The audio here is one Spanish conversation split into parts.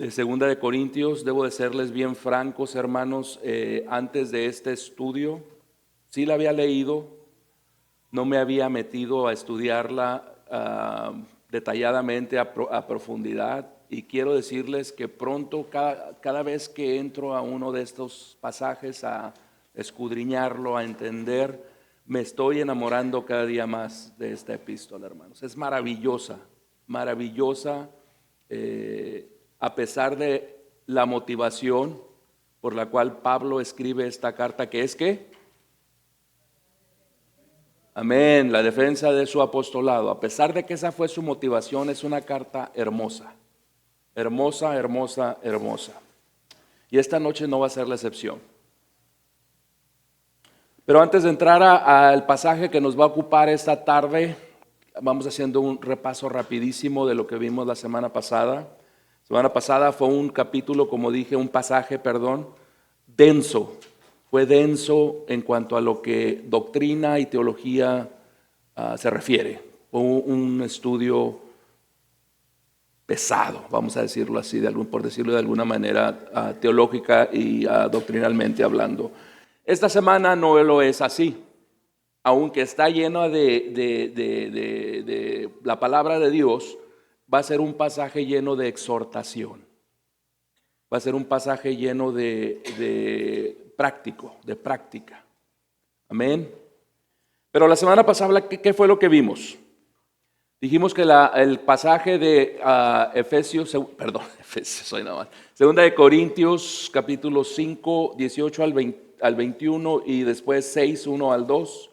de Segunda de Corintios. Debo de serles bien francos, hermanos, antes de este estudio, sí la había leído, no me había metido a estudiarla detalladamente, a profundidad, y quiero decirles que pronto, cada vez que entro a uno de estos pasajes, a escudriñarlo, a entender, me estoy enamorando cada día más de esta epístola, hermanos. Es maravillosa, maravillosa, a pesar de la motivación por la cual Pablo escribe esta carta, que es que, amén, la defensa de su apostolado. A pesar de que esa fue su motivación, es una carta hermosa, hermosa, hermosa, hermosa. Y esta noche no va a ser la excepción. Pero antes de entrar al pasaje que nos va a ocupar esta tarde, vamos haciendo un repaso rapidísimo de lo que vimos la semana pasada. La semana pasada fue un capítulo, como dije, un pasaje, denso. Fue denso en cuanto a lo que doctrina y teología se refiere. Fue un estudio pesado, vamos a decirlo así, por decirlo de alguna manera, teológica y doctrinalmente hablando. Esta semana no lo es así, aunque está lleno de la palabra de Dios. Va a ser un pasaje lleno de exhortación, va a ser un pasaje lleno de práctica. Amén. Pero la semana pasada, ¿qué fue lo que vimos? Dijimos que el pasaje de Segunda de Corintios, capítulo 5, 18 al 21 y después 6, 1 al 2,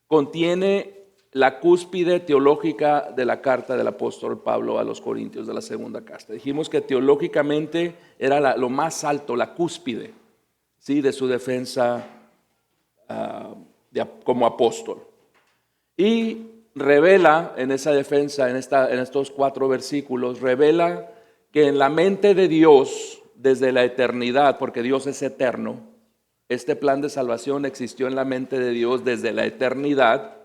contiene la cúspide teológica de la carta del apóstol Pablo a los Corintios, de la segunda carta. Dijimos que teológicamente era lo más alto, la cúspide, ¿sí?, de su defensa como apóstol. Y revela en esa defensa, en estos 4 versículos, revela que en la mente de Dios, desde la eternidad, porque Dios es eterno, este plan de salvación existió en la mente de Dios desde la eternidad.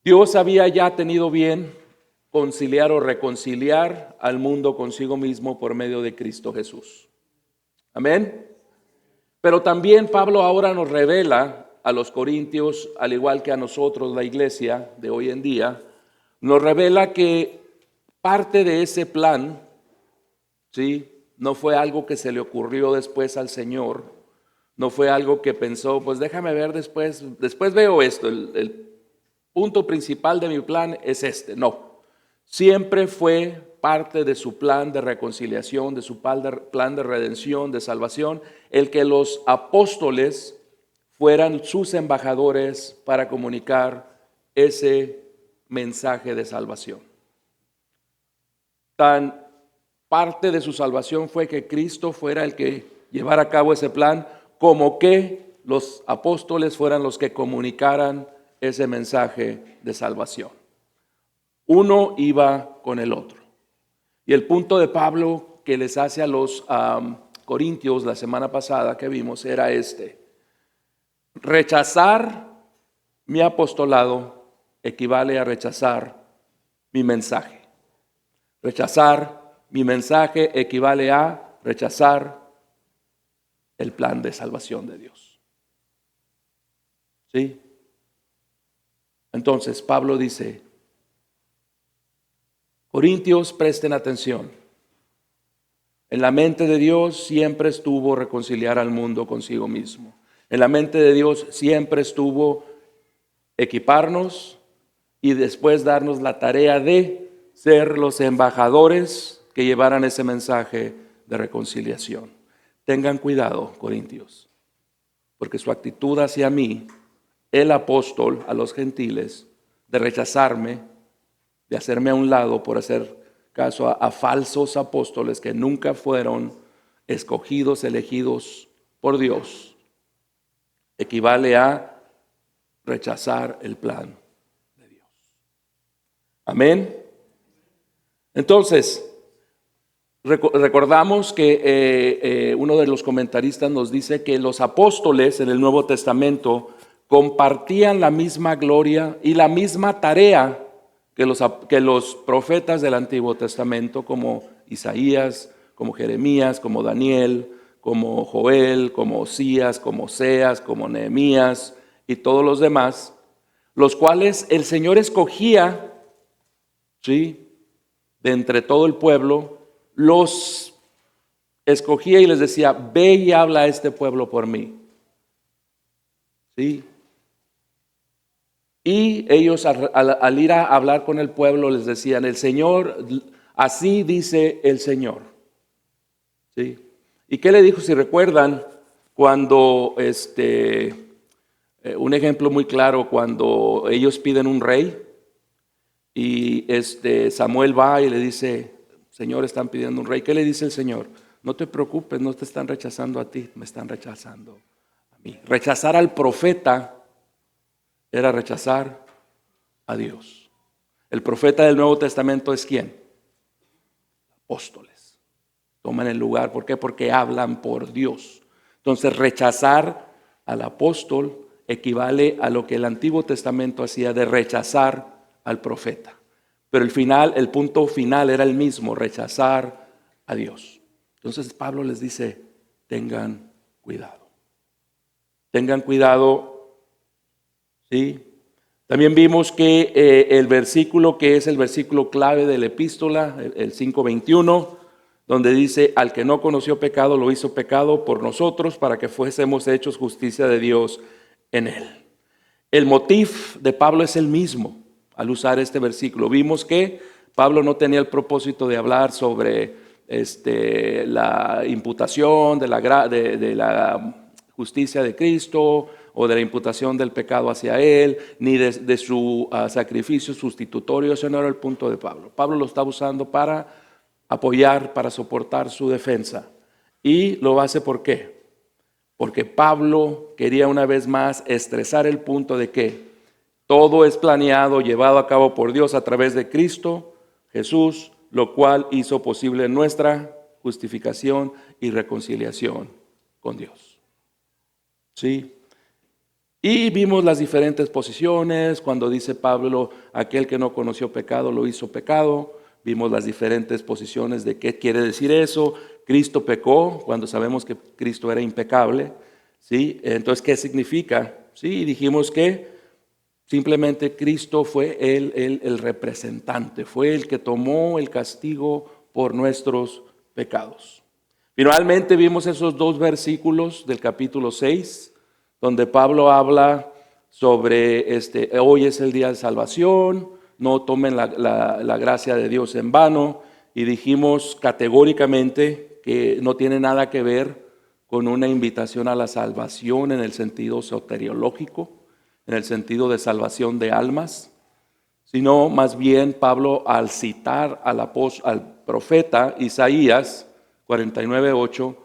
Dios había ya tenido bien conciliar o reconciliar al mundo consigo mismo por medio de Cristo Jesús. Amén. Pero también Pablo ahora nos revela a los corintios, al igual que a nosotros, la iglesia de hoy en día, nos revela que parte de ese plan, ¿sí?, no fue algo que se le ocurrió después al Señor, no fue algo que pensó, pues déjame ver después veo esto, el punto principal de mi plan es este. No, siempre fue parte de su plan de reconciliación, de su plan de redención, de salvación, el que los apóstoles fueran sus embajadores para comunicar ese mensaje de salvación. Tan parte de su salvación fue que Cristo fuera el que llevara a cabo ese plan, como que los apóstoles fueran los que comunicaran ese mensaje de salvación. Uno iba con el otro. Y el punto de Pablo que les hace a los corintios la semana pasada que vimos era este: rechazar mi apostolado equivale a rechazar mi mensaje. Rechazar mi mensaje equivale a rechazar el plan de salvación de Dios. ¿Sí? Entonces Pablo dice: Corintios, presten atención. En la mente de Dios siempre estuvo reconciliar al mundo consigo mismo. En la mente de Dios siempre estuvo equiparnos y después darnos la tarea de ser los embajadores que llevaran ese mensaje de reconciliación. Tengan cuidado, corintios, porque su actitud hacia mí, el apóstol a los gentiles, de rechazarme, de hacerme a un lado por hacer caso a falsos apóstoles que nunca fueron escogidos, elegidos por Dios, equivale a rechazar el plan de Dios. Amén. Entonces, recordamos que uno de los comentaristas nos dice que los apóstoles en el Nuevo Testamento compartían la misma gloria y la misma tarea que los profetas del Antiguo Testamento, como Isaías, como Jeremías, como Daniel, como Joel, como Osías, como Oseas, como Nehemías y todos los demás, los cuales el Señor escogía, ¿sí?, de entre todo el pueblo, los escogía y les decía, ve y habla a este pueblo por mí. ¿Sí? Y ellos al ir a hablar con el pueblo les decían, el Señor, así dice el Señor. ¿Sí? ¿Y qué le dijo? Si recuerdan, cuando, un ejemplo muy claro, cuando ellos piden un rey y Samuel va y le dice, Señor, están pidiendo un rey. ¿Qué le dice el Señor? No te preocupes, no te están rechazando a ti, me están rechazando a mí. Rechazar al profeta era rechazar a Dios. El profeta del Nuevo Testamento es ¿quién? Apóstoles. Toman el lugar. ¿Por qué? Porque hablan por Dios. Entonces rechazar al apóstol equivale a lo que el Antiguo Testamento hacía de rechazar al profeta. Pero el punto final era el mismo, rechazar a Dios. Entonces Pablo les dice, tengan cuidado. Tengan cuidado, ¿sí? También vimos que el versículo que es el versículo clave de la epístola, el 5:21, donde dice, al que no conoció pecado lo hizo pecado por nosotros para que fuésemos hechos justicia de Dios en él. El motif de Pablo es el mismo al usar este versículo. Vimos que Pablo no tenía el propósito de hablar sobre la imputación de la justicia de Cristo o de la imputación del pecado hacia él, ni de su sacrificio sustitutorio. Ese no era el punto de Pablo. Pablo lo estaba usando para apoyar, para soportar su defensa. Y lo hace ¿por qué? Porque Pablo quería una vez más estresar el punto de que todo es planeado, llevado a cabo por Dios a través de Cristo Jesús, lo cual hizo posible nuestra justificación y reconciliación con Dios. ¿Sí? Y vimos las diferentes posiciones, cuando dice Pablo, aquel que no conoció pecado lo hizo pecado. Vimos las diferentes posiciones de qué quiere decir eso. Cristo pecó, cuando sabemos que Cristo era impecable. ¿Sí? Entonces, ¿qué significa? Sí, dijimos que simplemente Cristo fue el representante, fue el que tomó el castigo por nuestros pecados. Finalmente vimos esos dos versículos del capítulo 6, donde Pablo habla sobre hoy es el día de salvación, no tomen la gracia de Dios en vano, y dijimos categóricamente que no tiene nada que ver con una invitación a la salvación en el sentido soteriológico, en el sentido de salvación de almas, sino más bien Pablo al citar al profeta Isaías 49:8,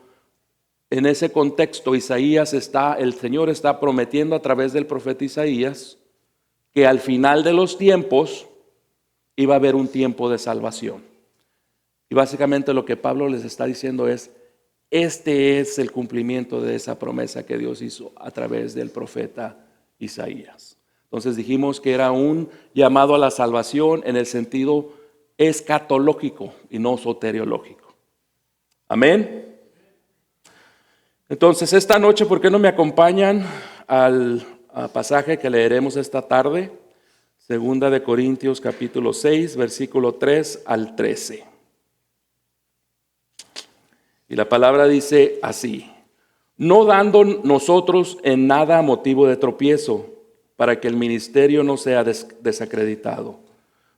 en ese contexto el Señor está prometiendo a través del profeta Isaías que al final de los tiempos iba a haber un tiempo de salvación. Y básicamente lo que Pablo les está diciendo es, este es el cumplimiento de esa promesa que Dios hizo a través del profeta Isaías. Entonces dijimos que era un llamado a la salvación en el sentido escatológico y no soteriológico. Amén. Entonces esta noche, ¿por qué no me acompañan al pasaje que leeremos esta tarde? Segunda de Corintios capítulo 6, versículo 3 al 13. Y la palabra dice así: no dando nosotros en nada motivo de tropiezo, para que el ministerio no sea desacreditado.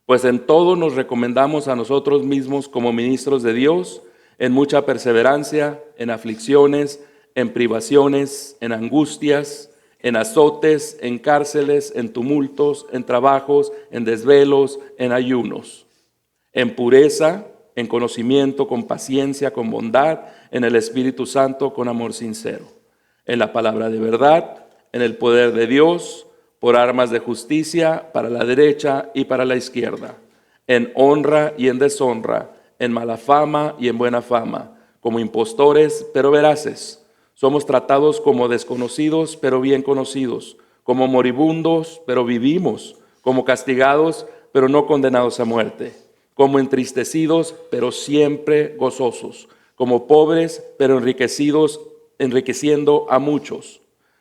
Pues en todo nos recomendamos a nosotros mismos como ministros de Dios, en mucha perseverancia, en aflicciones, en privaciones, en angustias, en azotes, en cárceles, en tumultos, en trabajos, en desvelos, en ayunos, en pureza, en conocimiento, con paciencia, con bondad, en el Espíritu Santo, con amor sincero, en la palabra de verdad, en el poder de Dios, por armas de justicia para la derecha y para la izquierda, en honra y en deshonra, en mala fama y en buena fama, como impostores pero veraces. Somos tratados como desconocidos pero bien conocidos, como moribundos pero vivimos, como castigados pero no condenados a muerte, como entristecidos pero siempre gozosos, como pobres, pero enriqueciendo a muchos,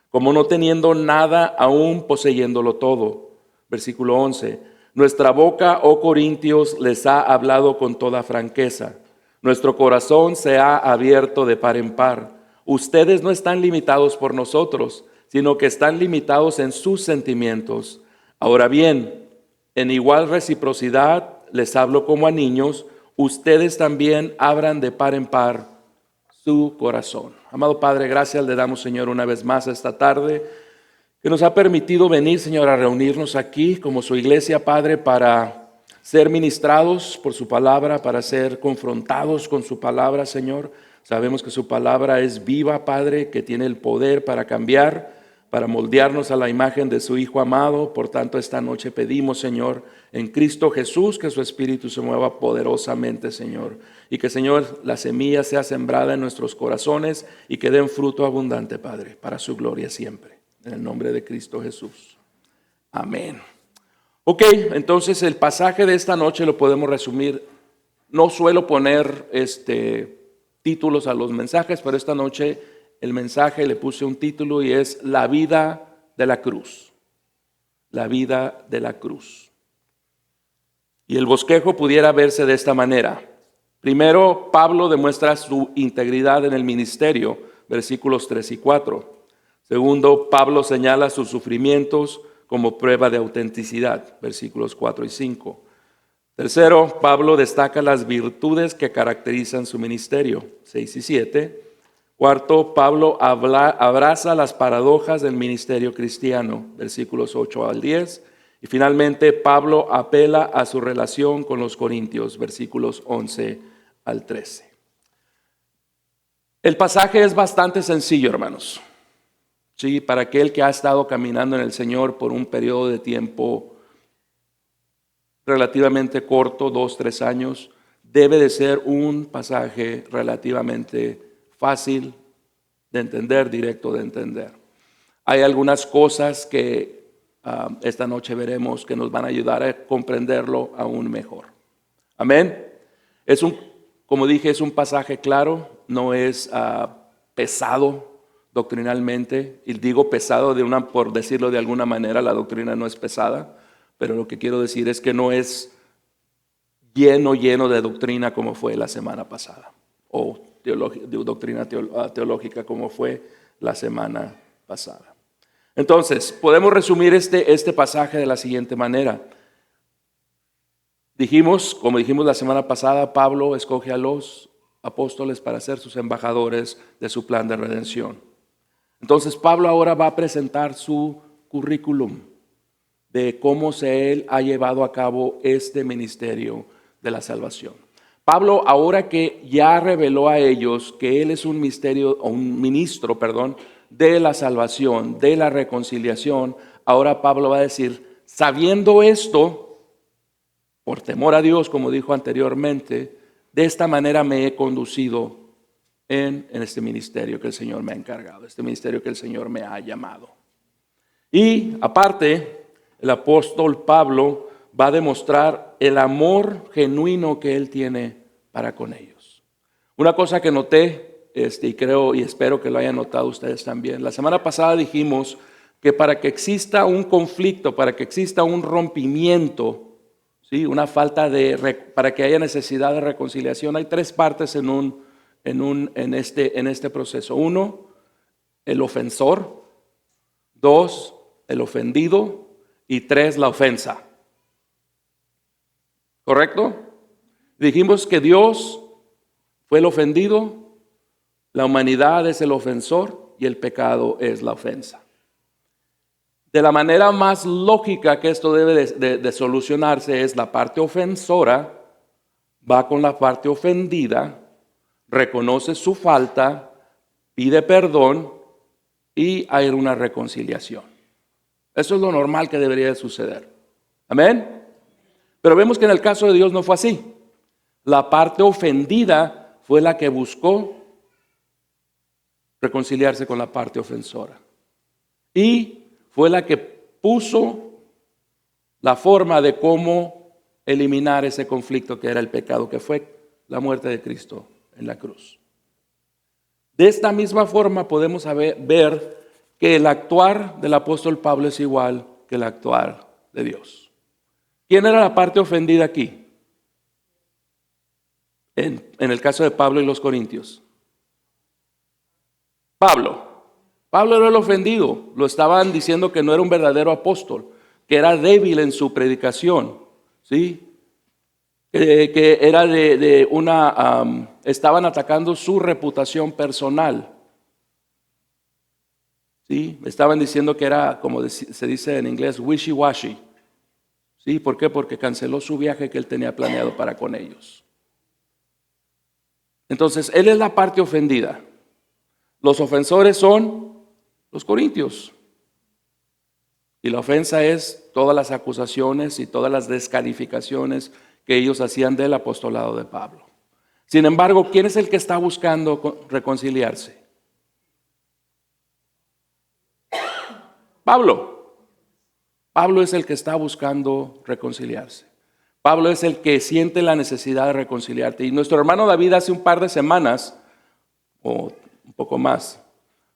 como no teniendo nada, aún poseyéndolo todo. Versículo 11. Nuestra boca, oh Corintios, les ha hablado con toda franqueza. Nuestro corazón se ha abierto de par en par. Ustedes no están limitados por nosotros, sino que están limitados en sus sentimientos. Ahora bien, en igual reciprocidad les hablo como a niños, ustedes también abran de par en par su corazón. Amado Padre, gracias le damos, Señor, una vez más esta tarde, que nos ha permitido venir, Señor, a reunirnos aquí como su iglesia, Padre, para ser ministrados por su palabra, para ser confrontados con su palabra, Señor. Sabemos que su palabra es viva, Padre, que tiene el poder para cambiar, para moldearnos a la imagen de su Hijo amado. Por tanto, esta noche pedimos, Señor, en Cristo Jesús, que su Espíritu se mueva poderosamente, Señor. Y que, Señor, la semilla sea sembrada en nuestros corazones y que den fruto abundante, Padre, para su gloria siempre. En el nombre de Cristo Jesús. Amén. Ok, entonces el pasaje de esta noche lo podemos resumir. No suelo poner títulos a los mensajes, pero esta noche el mensaje le puse un título y es La vida de la cruz. La vida de la cruz. Y el bosquejo pudiera verse de esta manera. Primero, Pablo demuestra su integridad en el ministerio, versículos 3 y 4. Segundo, Pablo señala sus sufrimientos como prueba de autenticidad, versículos 4 y 5. Tercero, Pablo destaca las virtudes que caracterizan su ministerio, 6 y 7. Cuarto, Pablo abraza las paradojas del ministerio cristiano, versículos 8 al 10. Y finalmente, Pablo apela a su relación con los corintios, versículos 11 al 13. El pasaje es bastante sencillo, hermanos. Sí, para aquel que ha estado caminando en el Señor por un periodo de tiempo relativamente corto, 2-3 años, debe de ser un pasaje relativamente fácil de entender, directo de entender. Hay algunas cosas que esta noche veremos que nos van a ayudar a comprenderlo aún mejor. Amén. Como dije, es un pasaje claro, no es pesado doctrinalmente, y digo pesado por decirlo de alguna manera, la doctrina no es pesada, pero lo que quiero decir es que no es lleno de doctrina como fue la semana pasada, o doctrina teológica como fue la semana pasada. Entonces, podemos resumir este pasaje de la siguiente manera. Como dijimos la semana pasada, Pablo escoge a los apóstoles para ser sus embajadores de su plan de redención. Entonces Pablo ahora va a presentar su currículum de cómo él ha llevado a cabo este ministerio de la salvación. Pablo, ahora que ya reveló a ellos que él es un ministro de la salvación, de la reconciliación, ahora Pablo va a decir, sabiendo esto, por temor a Dios, como dijo anteriormente, de esta manera me he conducido en este ministerio que el Señor me ha encargado, este ministerio que el Señor me ha llamado. Y aparte, el apóstol Pablo va a demostrar el amor genuino que él tiene para con ellos. Una cosa que noté, y creo y espero que lo hayan notado ustedes también. La semana pasada dijimos que para que exista un conflicto, para que exista un rompimiento, ¿sí? Para que haya necesidad de reconciliación, hay tres partes en este proceso. Uno, el ofensor. Dos, el ofendido. Y tres, la ofensa. ¿Correcto? Dijimos que Dios fue el ofendido, la humanidad es el ofensor y el pecado es la ofensa. De la manera más lógica que esto debe de solucionarse es la parte ofensora va con la parte ofendida, reconoce su falta, pide perdón y hay una reconciliación. Eso es lo normal que debería de suceder. Amén. Pero vemos que en el caso de Dios no fue así. La parte ofendida fue la que buscó reconciliarse con la parte ofensora. Y fue la que puso la forma de cómo eliminar ese conflicto que era el pecado, que fue la muerte de Cristo en la cruz. De esta misma forma podemos ver que el actuar del apóstol Pablo es igual que el actuar de Dios. ¿Quién era la parte ofendida aquí? En el caso de Pablo y los corintios. Pablo. Pablo era el ofendido. Lo estaban diciendo que no era un verdadero apóstol, que era débil en su predicación, ¿sí? Que era estaban atacando su reputación personal. ¿Sí? Estaban diciendo que era, como se dice en inglés, wishy-washy. ¿Sí? ¿Por qué? Porque canceló su viaje que él tenía planeado para con ellos. Entonces, él es la parte ofendida. Los ofensores son los corintios. Y la ofensa es todas las acusaciones y todas las descalificaciones que ellos hacían del apostolado de Pablo. Sin embargo, ¿quién es el que está buscando reconciliarse? Pablo. Pablo es el que está buscando reconciliarse. Pablo es el que siente la necesidad de reconciliarte. Y nuestro hermano David hace un par de semanas, o un poco más,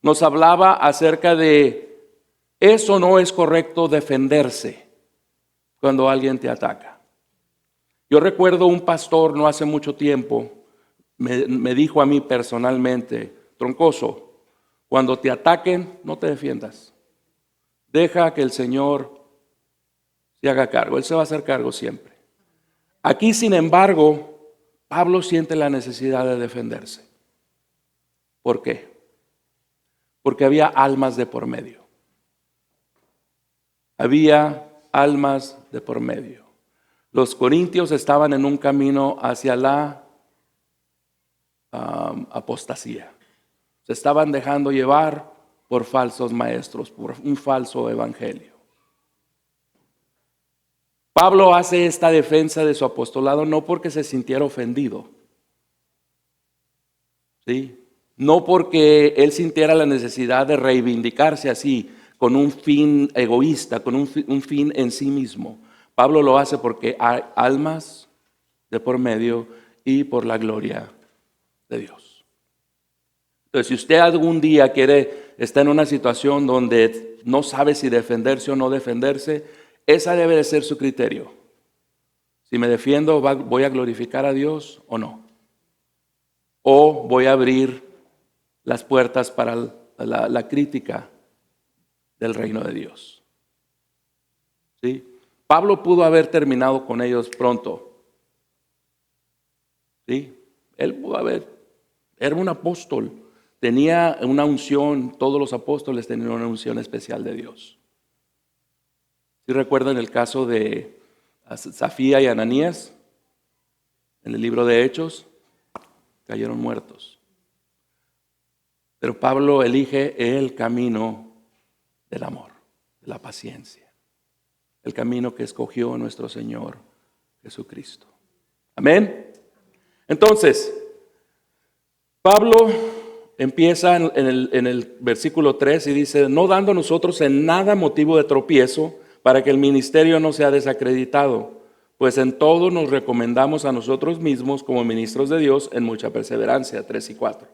nos hablaba acerca de eso no es correcto defenderse cuando alguien te ataca. Yo recuerdo un pastor no hace mucho tiempo, me dijo a mí personalmente, Troncoso, cuando te ataquen no te defiendas. Deja que el Señor se haga cargo. Él se va a hacer cargo siempre. Aquí, sin embargo, Pablo siente la necesidad de defenderse. ¿Por qué? Porque había almas de por medio. Había almas de por medio. Los corintios estaban en un camino hacia la apostasía. Se estaban dejando llevar por falsos maestros, por un falso evangelio. Pablo hace esta defensa de su apostolado no porque se sintiera ofendido, ¿sí? No porque él sintiera la necesidad de reivindicarse así, con un fin egoísta, con un fin en sí mismo. Pablo lo hace porque hay almas de por medio y por la gloria de Dios. Entonces, si usted algún día está en una situación donde no sabe si defenderse o no defenderse, esa debe de ser su criterio. Si me defiendo, ¿voy a glorificar a Dios o no? ¿O voy a abrir las puertas para la crítica del reino de Dios? ¿Sí? Pablo pudo haber terminado con ellos pronto. ¿Sí? Él pudo era un apóstol, tenía una unción, todos los apóstoles tenían una unción especial de Dios. ¿Sí recuerdan el caso de Safía y Ananías? En el libro de Hechos, cayeron muertos. Pero Pablo elige el camino del amor, de la paciencia. El camino que escogió nuestro Señor Jesucristo. Amén. Entonces, Pablo empieza en el versículo 3 y dice, no dando nosotros en nada motivo de tropiezo para que el ministerio no sea desacreditado, pues en todo nos recomendamos a nosotros mismos como ministros de Dios en mucha perseverancia, 3 y 4.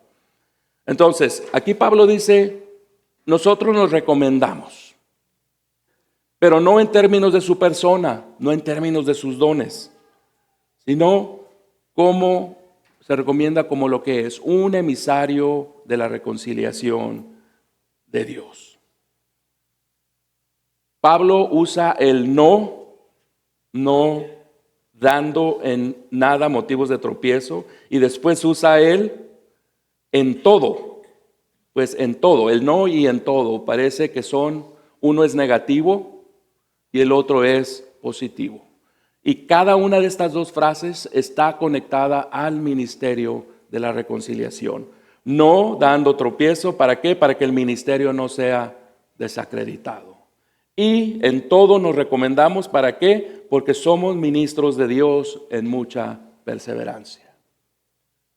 Entonces, aquí Pablo dice, nosotros nos recomendamos, pero no en términos de su persona, no en términos de sus dones, sino como se recomienda como lo que es un emisario de la reconciliación de Dios. Pablo usa el no dando en nada motivos de tropiezo, y después usa el en todo. Pues en todo, el no y en todo parece que uno es negativo y el otro es positivo. Y cada una de estas dos frases está conectada al ministerio de la reconciliación. No dando tropiezo, ¿para qué? Para que el ministerio no sea desacreditado. Y en todo nos recomendamos, ¿para qué? Porque somos ministros de Dios en mucha perseverancia.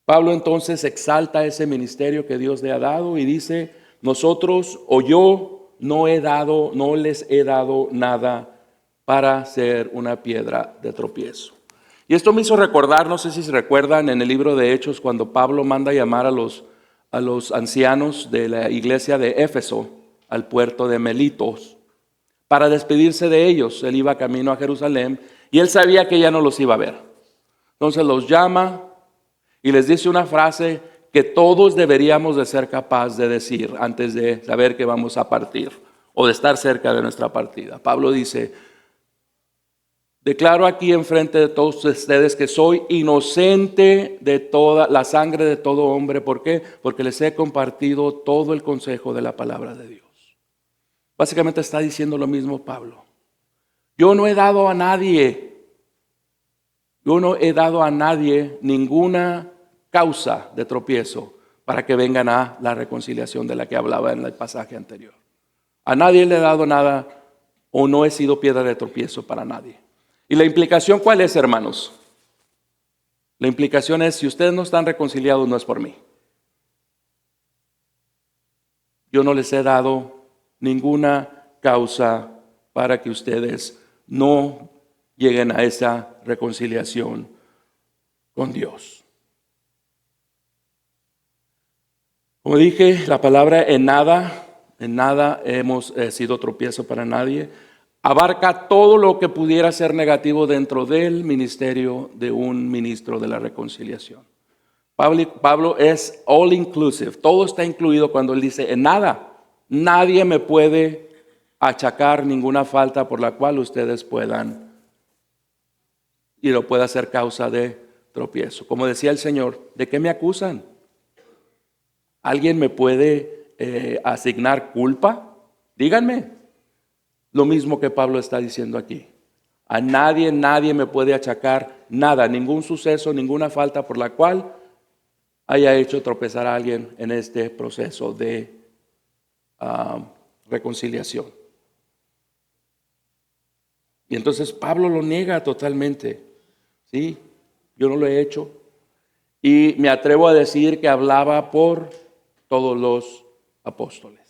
Pablo entonces exalta ese ministerio que Dios le ha dado y dice, nosotros o yo no les he dado nada para ser una piedra de tropiezo. Y esto me hizo recordar, no sé si se recuerdan en el libro de Hechos, cuando Pablo manda llamar a los a los ancianos de la iglesia de Éfeso al puerto de Melitos para despedirse de ellos. Él iba camino a Jerusalén y él sabía que ya no los iba a ver. Entonces los llama y les dice una frase que todos deberíamos de ser capaces de decir antes de saber que vamos a partir o de estar cerca de nuestra partida. Pablo dice: declaro aquí enfrente de todos ustedes que soy inocente de toda la sangre de todo hombre. ¿Por qué? Porque les he compartido todo el consejo de la palabra de Dios. Básicamente está diciendo lo mismo Pablo. Yo no he dado a nadie ninguna causa de tropiezo para que vengan a la reconciliación de la que hablaba en el pasaje anterior. A nadie le he dado nada o no he sido piedra de tropiezo para nadie. ¿Y la implicación cuál es, hermanos? La implicación es: si ustedes no están reconciliados, no es por mí. Yo no les he dado ninguna causa para que ustedes no lleguen a esa reconciliación con Dios. Como dije, la palabra en nada hemos sido tropiezo para nadie. Abarca todo lo que pudiera ser negativo dentro del ministerio de un ministro de la reconciliación. Pablo es all inclusive, todo está incluido cuando él dice: en nada, nadie me puede achacar ninguna falta por la cual ustedes puedan y lo pueda ser causa de tropiezo. Como decía el Señor: ¿de qué me acusan? ¿Alguien me puede asignar culpa? Díganme. Lo mismo que Pablo está diciendo aquí. A nadie me puede achacar nada, ningún suceso, ninguna falta por la cual haya hecho tropezar a alguien en este proceso de reconciliación. Y entonces Pablo lo niega totalmente. Sí, yo no lo he hecho. Y me atrevo a decir que hablaba por todos los apóstoles.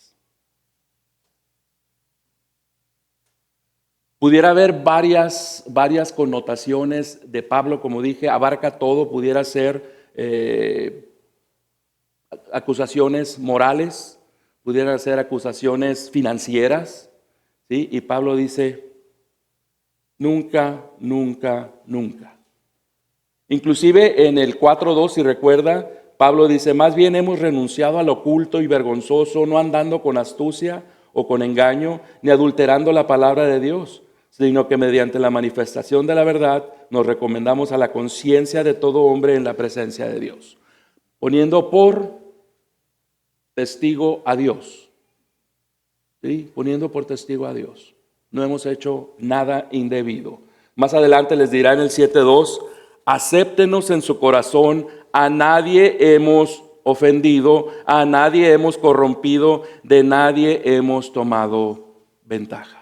Pudiera haber varias connotaciones de Pablo, como dije, abarca todo. Pudiera ser acusaciones morales, pudieran ser acusaciones financieras, ¿sí? Y Pablo dice: nunca, nunca, nunca. Inclusive en el 4:2, si recuerda, Pablo dice: más bien hemos renunciado al oculto y vergonzoso, no andando con astucia o con engaño, ni adulterando la palabra de Dios, sino que mediante la manifestación de la verdad nos recomendamos a la conciencia de todo hombre en la presencia de Dios, poniendo por testigo a Dios. ¿Sí? Poniendo por testigo a Dios. No hemos hecho nada indebido. Más adelante les dirá en el 7:2: acéptenos en su corazón, a nadie hemos ofendido, a nadie hemos corrompido, de nadie hemos tomado ventaja.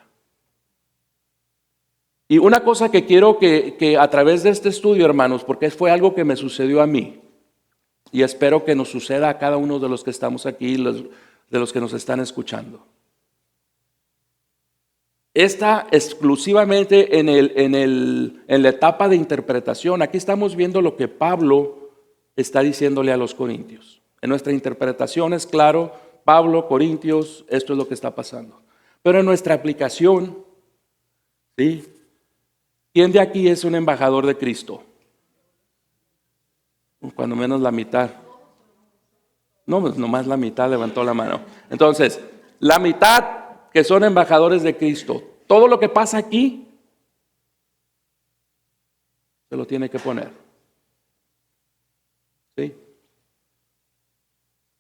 Y una cosa que quiero que a través de este estudio, hermanos, porque fue algo que me sucedió a mí, y espero que nos suceda a cada uno de los que estamos aquí, de los que nos están escuchando. Está exclusivamente en la etapa de interpretación. Aquí estamos viendo lo que Pablo está diciéndole a los corintios. En nuestra interpretación es claro: Pablo, Corintios, esto es lo que está pasando. Pero en nuestra aplicación, ¿sí? ¿Quién de aquí es un embajador de Cristo? Cuando menos la mitad. No, pues nomás la mitad levantó la mano. Entonces, la mitad que son embajadores de Cristo, todo lo que pasa aquí se lo tiene que poner. ¿Sí?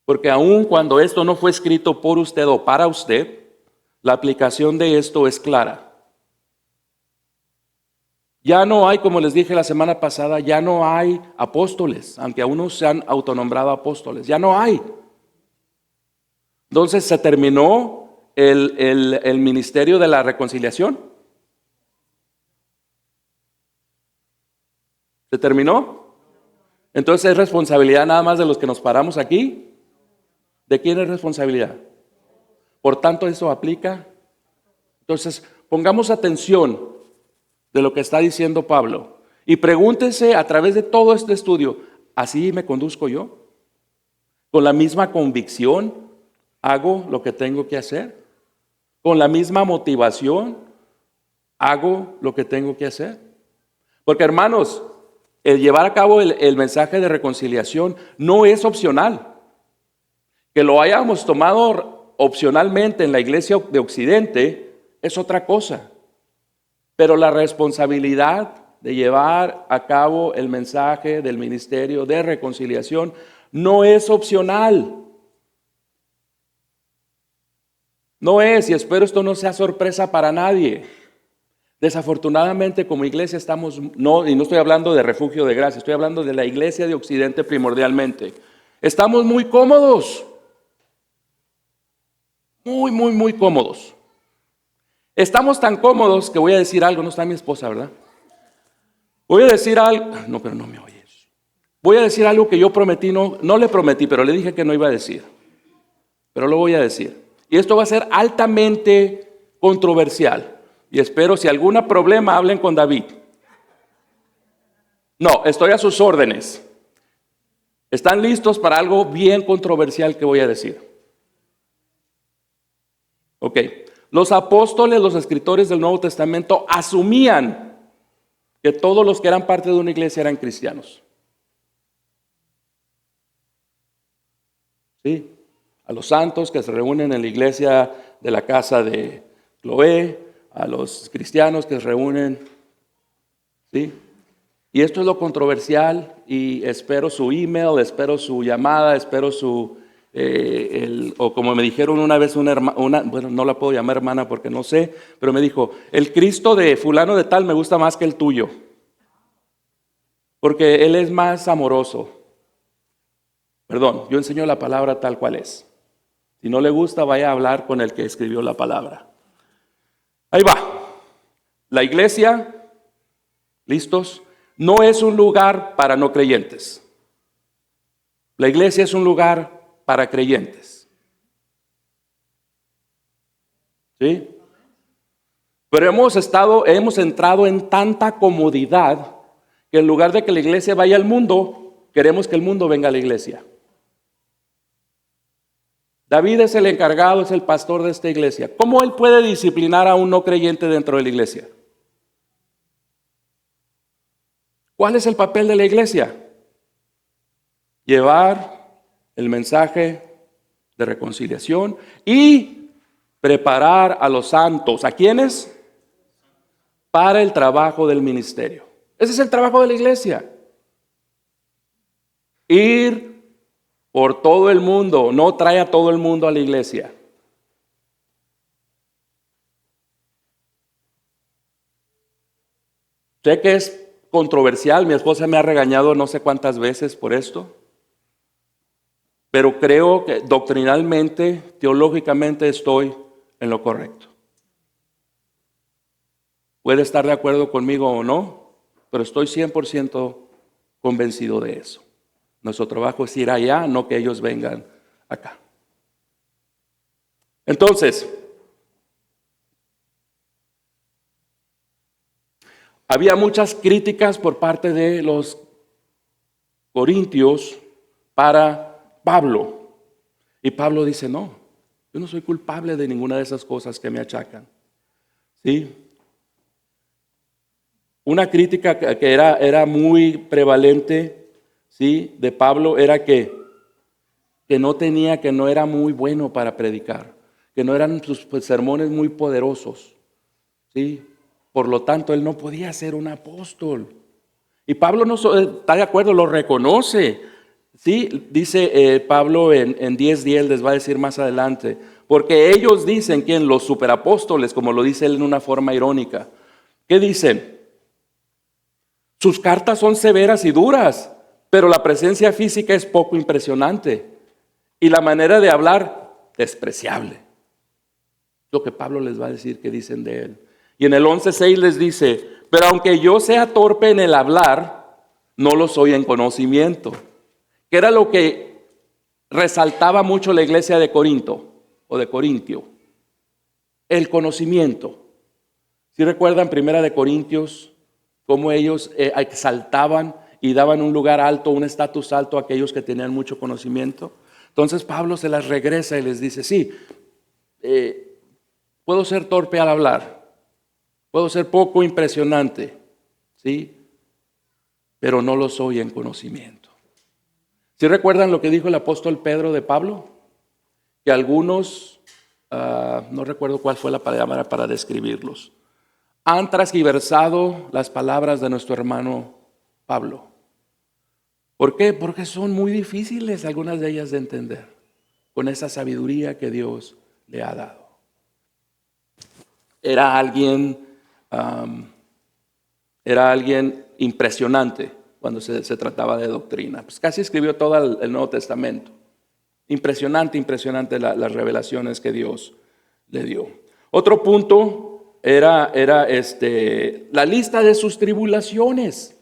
Porque aun cuando esto no fue escrito por usted o para usted, la aplicación de esto es clara. Ya no hay, como les dije la semana pasada, ya no hay apóstoles, aunque aún no se han autonombrado apóstoles, ya no hay. Entonces se terminó el ministerio de la reconciliación. ¿Se terminó? Entonces es responsabilidad nada más de los que nos paramos aquí. ¿De quién es responsabilidad? Por tanto, eso aplica. Entonces, pongamos atención de lo que está diciendo Pablo y pregúntese a través de todo este estudio: ¿así me conduzco yo? Con la misma convicción hago lo que tengo que hacer. Con la misma motivación hago lo que tengo que hacer. Porque hermanos, el llevar a cabo el mensaje de reconciliación no es opcional. Que lo hayamos tomado opcionalmente en la iglesia de Occidente es otra cosa. Pero la responsabilidad de llevar a cabo el mensaje del ministerio de reconciliación no es opcional. No es, y espero esto no sea sorpresa para nadie. Desafortunadamente, como iglesia estamos, y no estoy hablando de Refugio de Gracia, estoy hablando de la iglesia de Occidente primordialmente. Estamos muy cómodos. Muy cómodos. Estamos tan cómodos que voy a decir algo, no está mi esposa, ¿verdad? Voy a decir algo, no, pero no me oyes. Voy a decir algo que yo prometí, no le prometí, pero le dije que no iba a decir. Pero lo voy a decir. Y esto va a ser altamente controversial. Y espero si algún problema hablen con David. No, estoy a sus órdenes. ¿Están listos para algo bien controversial que voy a decir? Ok. Los apóstoles, los escritores del Nuevo Testamento asumían que todos los que eran parte de una iglesia eran cristianos. ¿Sí? A los santos que se reúnen en la iglesia de la casa de Cloé, a los cristianos que se reúnen. ¿Sí? Y esto es lo controversial y espero su email, espero su llamada, espero su... o como me dijeron una vez bueno, no la puedo llamar hermana porque no sé, pero me dijo, el Cristo de fulano de tal me gusta más que el tuyo, porque él es más amoroso. Perdón, yo enseño la palabra tal cual es. Si no le gusta, vaya a hablar con el que escribió la palabra. Ahí va. La iglesia, ¿listos? No es un lugar para no creyentes. La iglesia es un lugar para creyentes. ¿Sí? Pero hemos entrado en tanta comodidad que en lugar de que la iglesia vaya al mundo, queremos que el mundo venga a la iglesia. David es el encargado, es el pastor de esta iglesia. ¿Cómo él puede disciplinar a un no creyente dentro de la iglesia? ¿Cuál es el papel de la iglesia? Llevar el mensaje de reconciliación y preparar a los santos. ¿A quiénes? Para el trabajo del ministerio. Ese es el trabajo de la iglesia. Ir por todo el mundo, no trae a todo el mundo a la iglesia. Sé que es controversial, mi esposa me ha regañado no sé cuántas veces por esto, pero creo que doctrinalmente, teológicamente estoy en lo correcto. Puede estar de acuerdo conmigo o no, pero estoy 100% convencido de eso. Nuestro trabajo es ir allá, no que ellos vengan acá. Entonces, había muchas críticas por parte de los corintios para Pablo. Y Pablo dice, no, yo no soy culpable de ninguna de esas cosas que me achacan. ¿Sí? Una crítica que era muy prevalente, ¿sí?, de Pablo era que no era muy bueno para predicar, que no eran sus sermones muy poderosos, ¿sí? Por lo tanto, él no podía ser un apóstol. Y Pablo no está de acuerdo, lo reconoce. ¿Sí? Dice Pablo en 10:10, les va a decir más adelante, porque ellos dicen que los superapóstoles, como lo dice él en una forma irónica, ¿qué dicen? Sus cartas son severas y duras, pero la presencia física es poco impresionante y la manera de hablar despreciable. Lo que Pablo les va a decir que dicen de él. Y en el 11:6 les dice, pero aunque yo sea torpe en el hablar, no lo soy en conocimiento. Que era lo que resaltaba mucho la iglesia de Corinto o de Corintio. El conocimiento. ¿Sí recuerdan 1 Corintios cómo ellos exaltaban y daban un lugar alto, un estatus alto a aquellos que tenían mucho conocimiento? Entonces Pablo se las regresa y les dice, sí, puedo ser torpe al hablar, puedo ser poco impresionante, ¿sí? Pero no lo soy en conocimiento. ¿Sí recuerdan lo que dijo el apóstol Pedro de Pablo? Que algunos, no recuerdo cuál fue la palabra para describirlos, han transgiversado las palabras de nuestro hermano Pablo. ¿Por qué? Porque son muy difíciles algunas de ellas de entender, con esa sabiduría que Dios le ha dado. Era alguien impresionante cuando se trataba de doctrina. Pues casi escribió todo el Nuevo Testamento. Impresionante las revelaciones que Dios le dio. Otro punto era la lista de sus tribulaciones.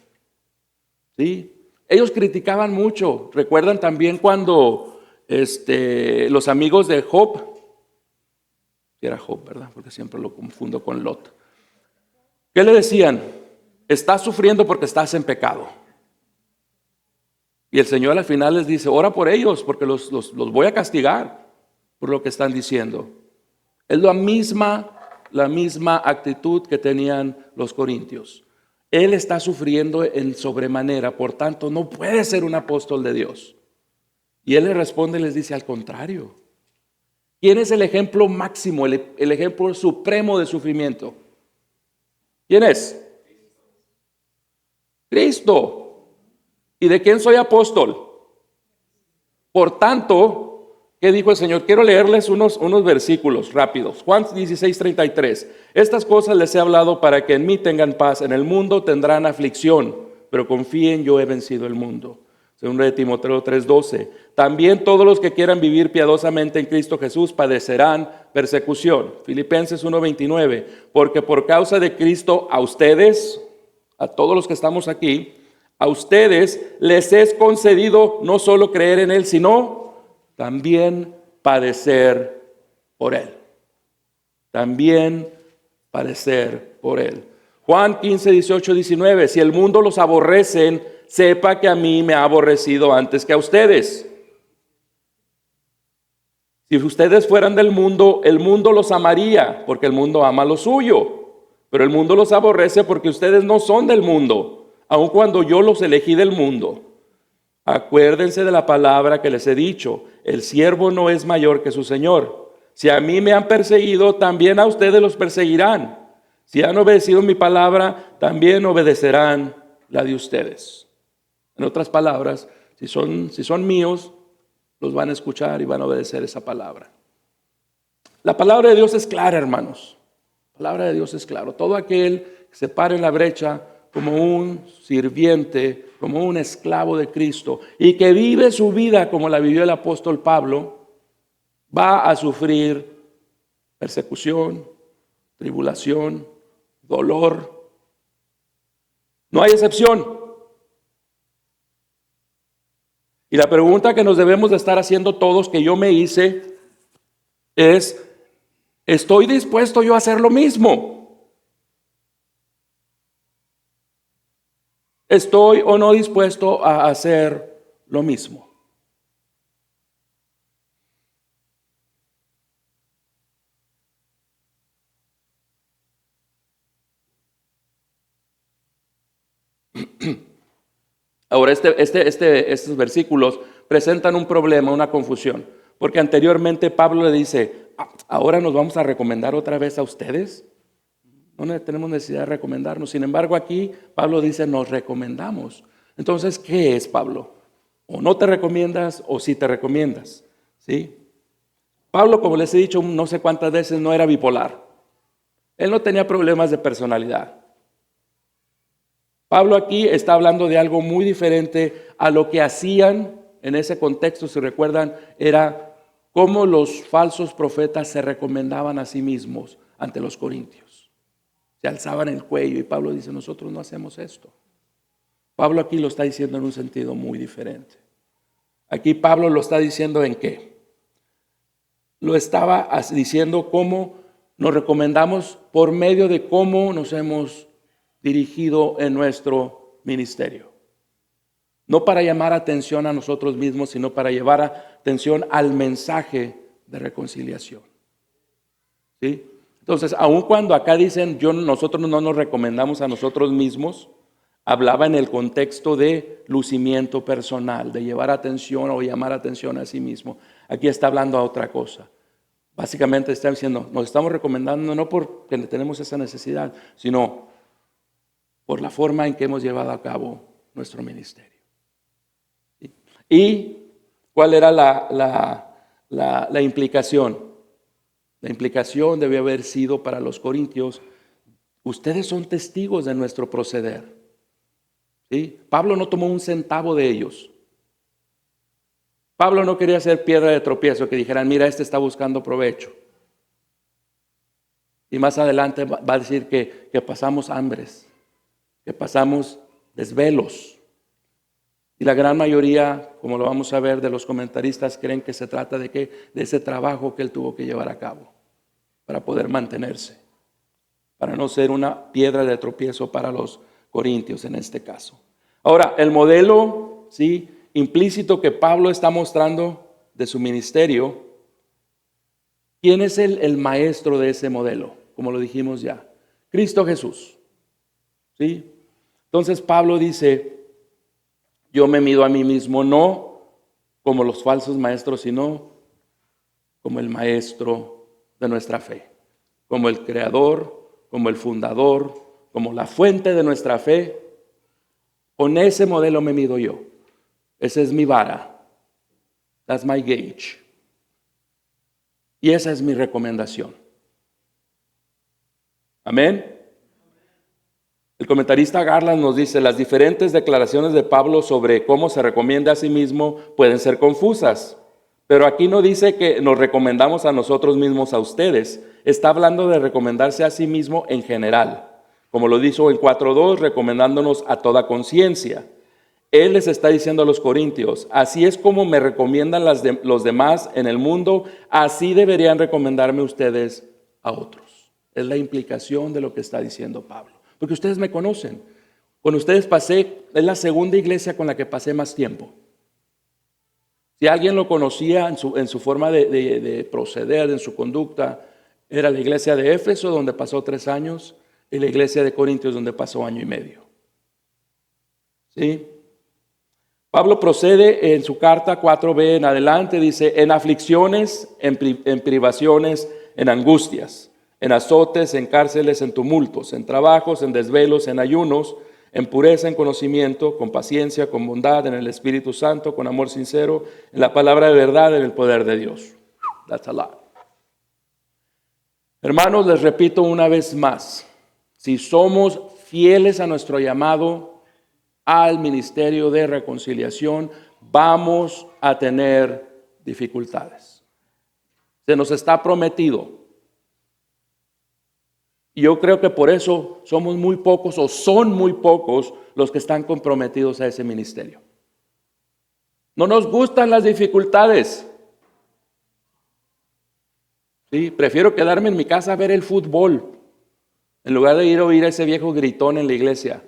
¿Sí? Ellos criticaban mucho. ¿Recuerdan también cuando los amigos de Job? Era Job, ¿verdad? Porque siempre lo confundo con Lot. ¿Qué le decían? Estás sufriendo porque estás en pecado. Y el Señor al final les dice, ora por ellos porque los voy a castigar por lo que están diciendo. Es la misma actitud que tenían los corintios. Él está sufriendo en sobremanera, por tanto no puede ser un apóstol de Dios. Y él les responde y les dice, al contrario. ¿Quién es el ejemplo máximo, el ejemplo supremo de sufrimiento? ¿Quién es? Cristo. ¿Y de quién soy apóstol? Por tanto, ¿qué dijo el Señor? Quiero leerles unos versículos rápidos. Juan 16:33. Estas cosas les he hablado para que en mí tengan paz. En el mundo tendrán aflicción, pero confíen, yo he vencido el mundo. Según de Timoteo 3:12. También todos los que quieran vivir piadosamente en Cristo Jesús padecerán persecución. Filipenses 1:29. Porque por causa de Cristo a ustedes, a todos los que estamos aquí, a ustedes les es concedido no solo creer en Él, sino también padecer por Él. También padecer por Él. Juan 15:18-19. Si el mundo los aborrecen, sepa que a mí me ha aborrecido antes que a ustedes. Si ustedes fueran del mundo, el mundo los amaría, porque el mundo ama lo suyo. Pero el mundo los aborrece porque ustedes no son del mundo, aun cuando yo los elegí del mundo. Acuérdense de la palabra que les he dicho, el siervo no es mayor que su señor. Si a mí me han perseguido, también a ustedes los perseguirán. Si han obedecido mi palabra, también obedecerán la de ustedes. En otras palabras, si son míos, los van a escuchar y van a obedecer esa palabra. La palabra de Dios es clara, hermanos. La palabra de Dios es clara. Todo aquel que se pare en la brecha como un sirviente, como un esclavo de Cristo y que vive su vida como la vivió el apóstol Pablo, va a sufrir persecución, tribulación, dolor. No hay excepción. Y la pregunta que nos debemos de estar haciendo todos, que yo me hice, es, ¿estoy dispuesto yo a hacer lo mismo? ¿Estoy o no dispuesto a hacer lo mismo? Ahora, estos versículos presentan un problema, una confusión, porque anteriormente Pablo le dice, ahora nos vamos a recomendar otra vez a ustedes. No tenemos necesidad de recomendarnos. Sin embargo, aquí Pablo dice, nos recomendamos. Entonces, ¿qué es, Pablo? O no te recomiendas o sí te recomiendas. ¿Sí? Pablo, como les he dicho no sé cuántas veces, no era bipolar. Él no tenía problemas de personalidad. Pablo aquí está hablando de algo muy diferente a lo que hacían en ese contexto, si recuerdan, era cómo los falsos profetas se recomendaban a sí mismos ante los corintios. Se alzaban el cuello y Pablo dice, nosotros no hacemos esto. Pablo aquí lo está diciendo en un sentido muy diferente. Aquí Pablo lo está diciendo en qué. Lo estaba diciendo cómo nos recomendamos por medio de cómo nos hemos dirigido en nuestro ministerio. No para llamar atención a nosotros mismos, sino para llevar atención al mensaje de reconciliación. ¿Sí? Entonces, aun cuando acá dicen, nosotros no nos recomendamos a nosotros mismos, hablaba en el contexto de lucimiento personal, de llevar atención o llamar atención a sí mismo. Aquí está hablando a otra cosa. Básicamente está diciendo, nos estamos recomendando no porque tenemos esa necesidad, sino por la forma en que hemos llevado a cabo nuestro ministerio. ¿Sí? ¿Y cuál era la implicación? La implicación debe haber sido para los corintios: ustedes son testigos de nuestro proceder. ¿Sí? Pablo no tomó un centavo de ellos. Pablo no quería ser piedra de tropiezo, que dijeran, mira, este está buscando provecho. Y más adelante va a decir que pasamos hambres, que pasamos desvelos. Y la gran mayoría, como lo vamos a ver, de los comentaristas creen que se trata de ese trabajo que él tuvo que llevar a cabo para poder mantenerse, para no ser una piedra de tropiezo para los corintios en este caso. Ahora, el modelo, ¿sí?, implícito que Pablo está mostrando de su ministerio, ¿quién es el maestro de ese modelo? Como lo dijimos ya, Cristo Jesús. ¿Sí? Entonces Pablo dice, yo me mido a mí mismo no como los falsos maestros, sino como el maestro de nuestra fe, como el creador, como el fundador, como la fuente de nuestra fe. Con ese modelo me mido yo. Esa es mi vara. That's my gauge. Y esa es mi recomendación. Amén. El comentarista Garland nos dice, las diferentes declaraciones de Pablo sobre cómo se recomienda a sí mismo pueden ser confusas, pero aquí no dice que nos recomendamos a nosotros mismos a ustedes. Está hablando de recomendarse a sí mismo en general, como lo dijo en 4:2, recomendándonos a toda conciencia. Él les está diciendo a los corintios, así es como me recomiendan los demás en el mundo, así deberían recomendarme ustedes a otros. Es la implicación de lo que está diciendo Pablo. Porque ustedes me conocen. Con ustedes es la segunda iglesia con la que pasé más tiempo. Si alguien lo conocía en su forma de proceder, en su conducta, era la iglesia de Éfeso, donde pasó 3 años, y la iglesia de Corintios, donde pasó 1 año y medio. ¿Sí? Pablo procede en su carta 4b en adelante, dice, en aflicciones, en privaciones, en angustias, en azotes, en cárceles, en tumultos, en trabajos, en desvelos, en ayunos, en pureza, en conocimiento, con paciencia, con bondad, en el Espíritu Santo, con amor sincero, en la palabra de verdad, en el poder de Dios. That's a lot. Hermanos, les repito una vez más, si somos fieles a nuestro llamado al ministerio de reconciliación, vamos a tener dificultades. Se nos está prometido. Y yo creo que por eso somos muy pocos o son muy pocos los que están comprometidos a ese ministerio. No nos gustan las dificultades. Sí, prefiero quedarme en mi casa a ver el fútbol en lugar de ir a oír a ese viejo gritón en la iglesia.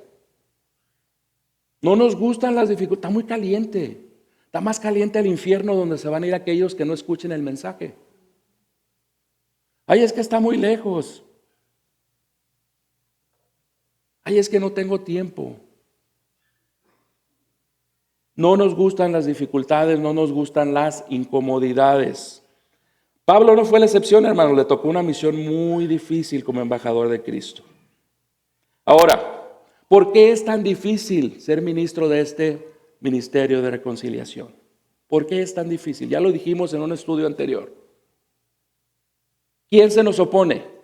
No nos gustan las dificultades, está muy caliente. Está más caliente el infierno donde se van a ir aquellos que no escuchen el mensaje. Ay, es que está muy lejos. Ay, es que no tengo tiempo. No nos gustan las dificultades, no nos gustan las incomodidades. Pablo no fue la excepción, hermano, le tocó una misión muy difícil como embajador de Cristo. Ahora, ¿por qué es tan difícil ser ministro de este ministerio de reconciliación? ¿Por qué es tan difícil? Ya lo dijimos en un estudio anterior. ¿Quién se nos opone?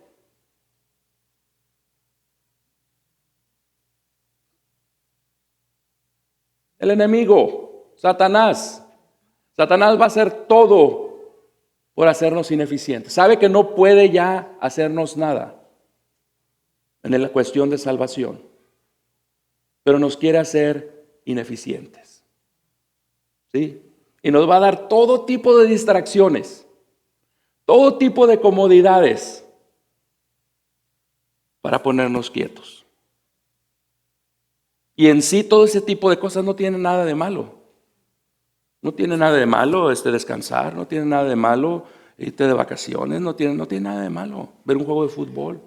El enemigo, Satanás. Satanás va a hacer todo por hacernos ineficientes. Sabe que no puede ya hacernos nada en la cuestión de salvación, pero nos quiere hacer ineficientes. ¿Sí? Y nos va a dar todo tipo de distracciones, todo tipo de comodidades para ponernos quietos. Y en sí todo ese tipo de cosas no tiene nada de malo. No tiene nada de malo descansar, no tiene nada de malo irte de vacaciones, no tiene nada de malo ver un juego de fútbol.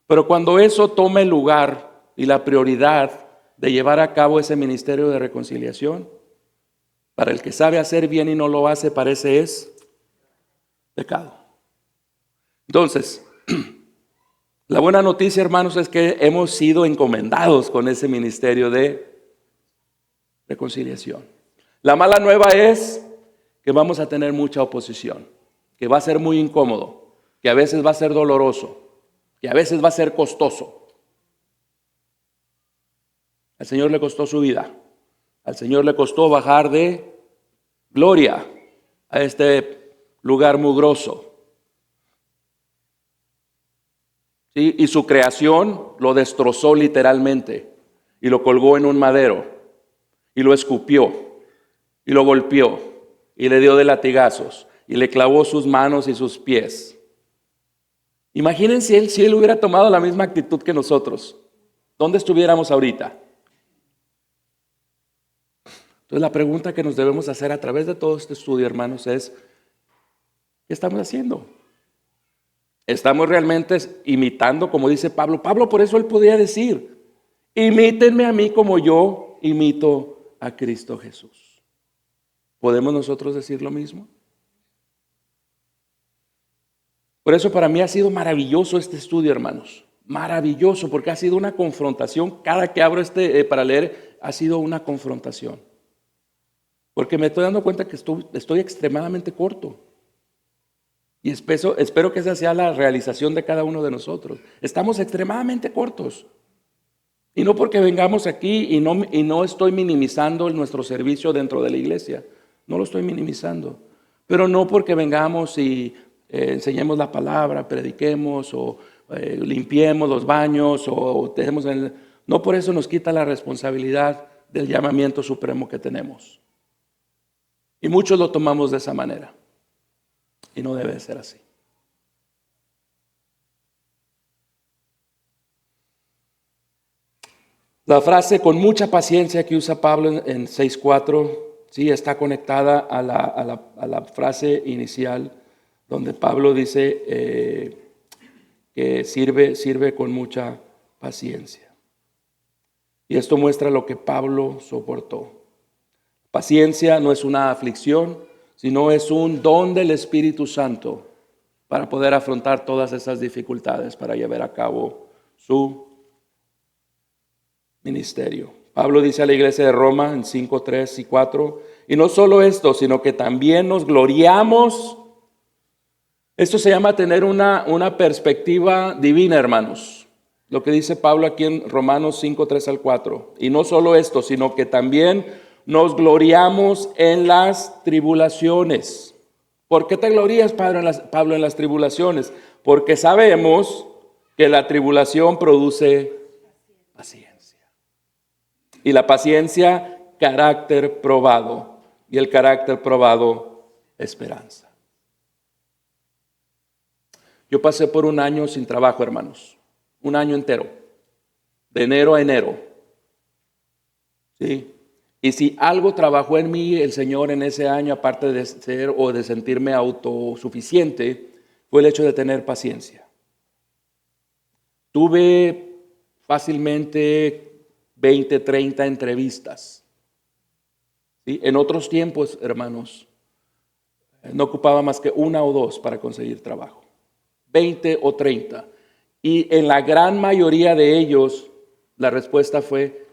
Pero cuando eso toma el lugar y la prioridad de llevar a cabo ese ministerio de reconciliación, para el que sabe hacer bien y no lo hace, parece es pecado. Entonces, la buena noticia, hermanos, es que hemos sido encomendados con ese ministerio de reconciliación. La mala nueva es que vamos a tener mucha oposición, que va a ser muy incómodo, que a veces va a ser doloroso, que a veces va a ser costoso. Al Señor le costó su vida. Al Señor le costó bajar de gloria a este lugar mugroso. ¿Sí? Y su creación lo destrozó literalmente y lo colgó en un madero y lo escupió y lo golpeó y le dio de latigazos y le clavó sus manos y sus pies. Imagínense si él hubiera tomado la misma actitud que nosotros. ¿Dónde estuviéramos ahorita? Entonces la pregunta que nos debemos hacer a través de todo este estudio, hermanos, es ¿qué estamos haciendo? ¿Estamos realmente imitando, como dice Pablo? Pablo, por eso él podía decir, imítenme a mí como yo imito a Cristo Jesús. ¿Podemos nosotros decir lo mismo? Por eso para mí ha sido maravilloso este estudio, hermanos. Maravilloso, porque ha sido una confrontación. Cada que abro para leer, ha sido una confrontación. Porque me estoy dando cuenta que estoy extremadamente corto. Y espero que esa sea la realización de cada uno de nosotros. Estamos extremadamente cortos. Y no porque vengamos aquí y no estoy minimizando nuestro servicio dentro de la iglesia. No lo estoy minimizando. Pero no porque vengamos y enseñemos la palabra, prediquemos o limpiemos los baños o dejemos no por eso nos quita la responsabilidad del llamamiento supremo que tenemos. Y muchos lo tomamos de esa manera. Y no debe ser así. La frase con mucha paciencia que usa Pablo en 6:4, sí, está conectada a la frase inicial donde Pablo dice que sirve con mucha paciencia. Y esto muestra lo que Pablo soportó. Paciencia no es una aflicción, sino es un don del Espíritu Santo para poder afrontar todas esas dificultades, para llevar a cabo su ministerio. Pablo dice a la iglesia de Roma en 5:3 y 4, y no solo esto, sino que también nos gloriamos. Esto se llama tener una perspectiva divina, hermanos. Lo que dice Pablo aquí en Romanos 5:3 al 4. Y no solo esto, sino que también nos gloriamos en las tribulaciones. ¿Por qué te glorías, Pablo, en las tribulaciones? Porque sabemos que la tribulación produce paciencia. Y la paciencia, carácter probado. Y el carácter probado, esperanza. Yo pasé por un año sin trabajo, hermanos. Un año entero. De enero a enero. ¿Sí? Y si algo trabajó en mí el Señor en ese año, aparte de ser o de sentirme autosuficiente, fue el hecho de tener paciencia. Tuve fácilmente 20, 30 entrevistas. ¿Sí? En otros tiempos, hermanos, no ocupaba más que 1 o 2 para conseguir trabajo. 20 o 30. Y en la gran mayoría de ellos, la respuesta fue,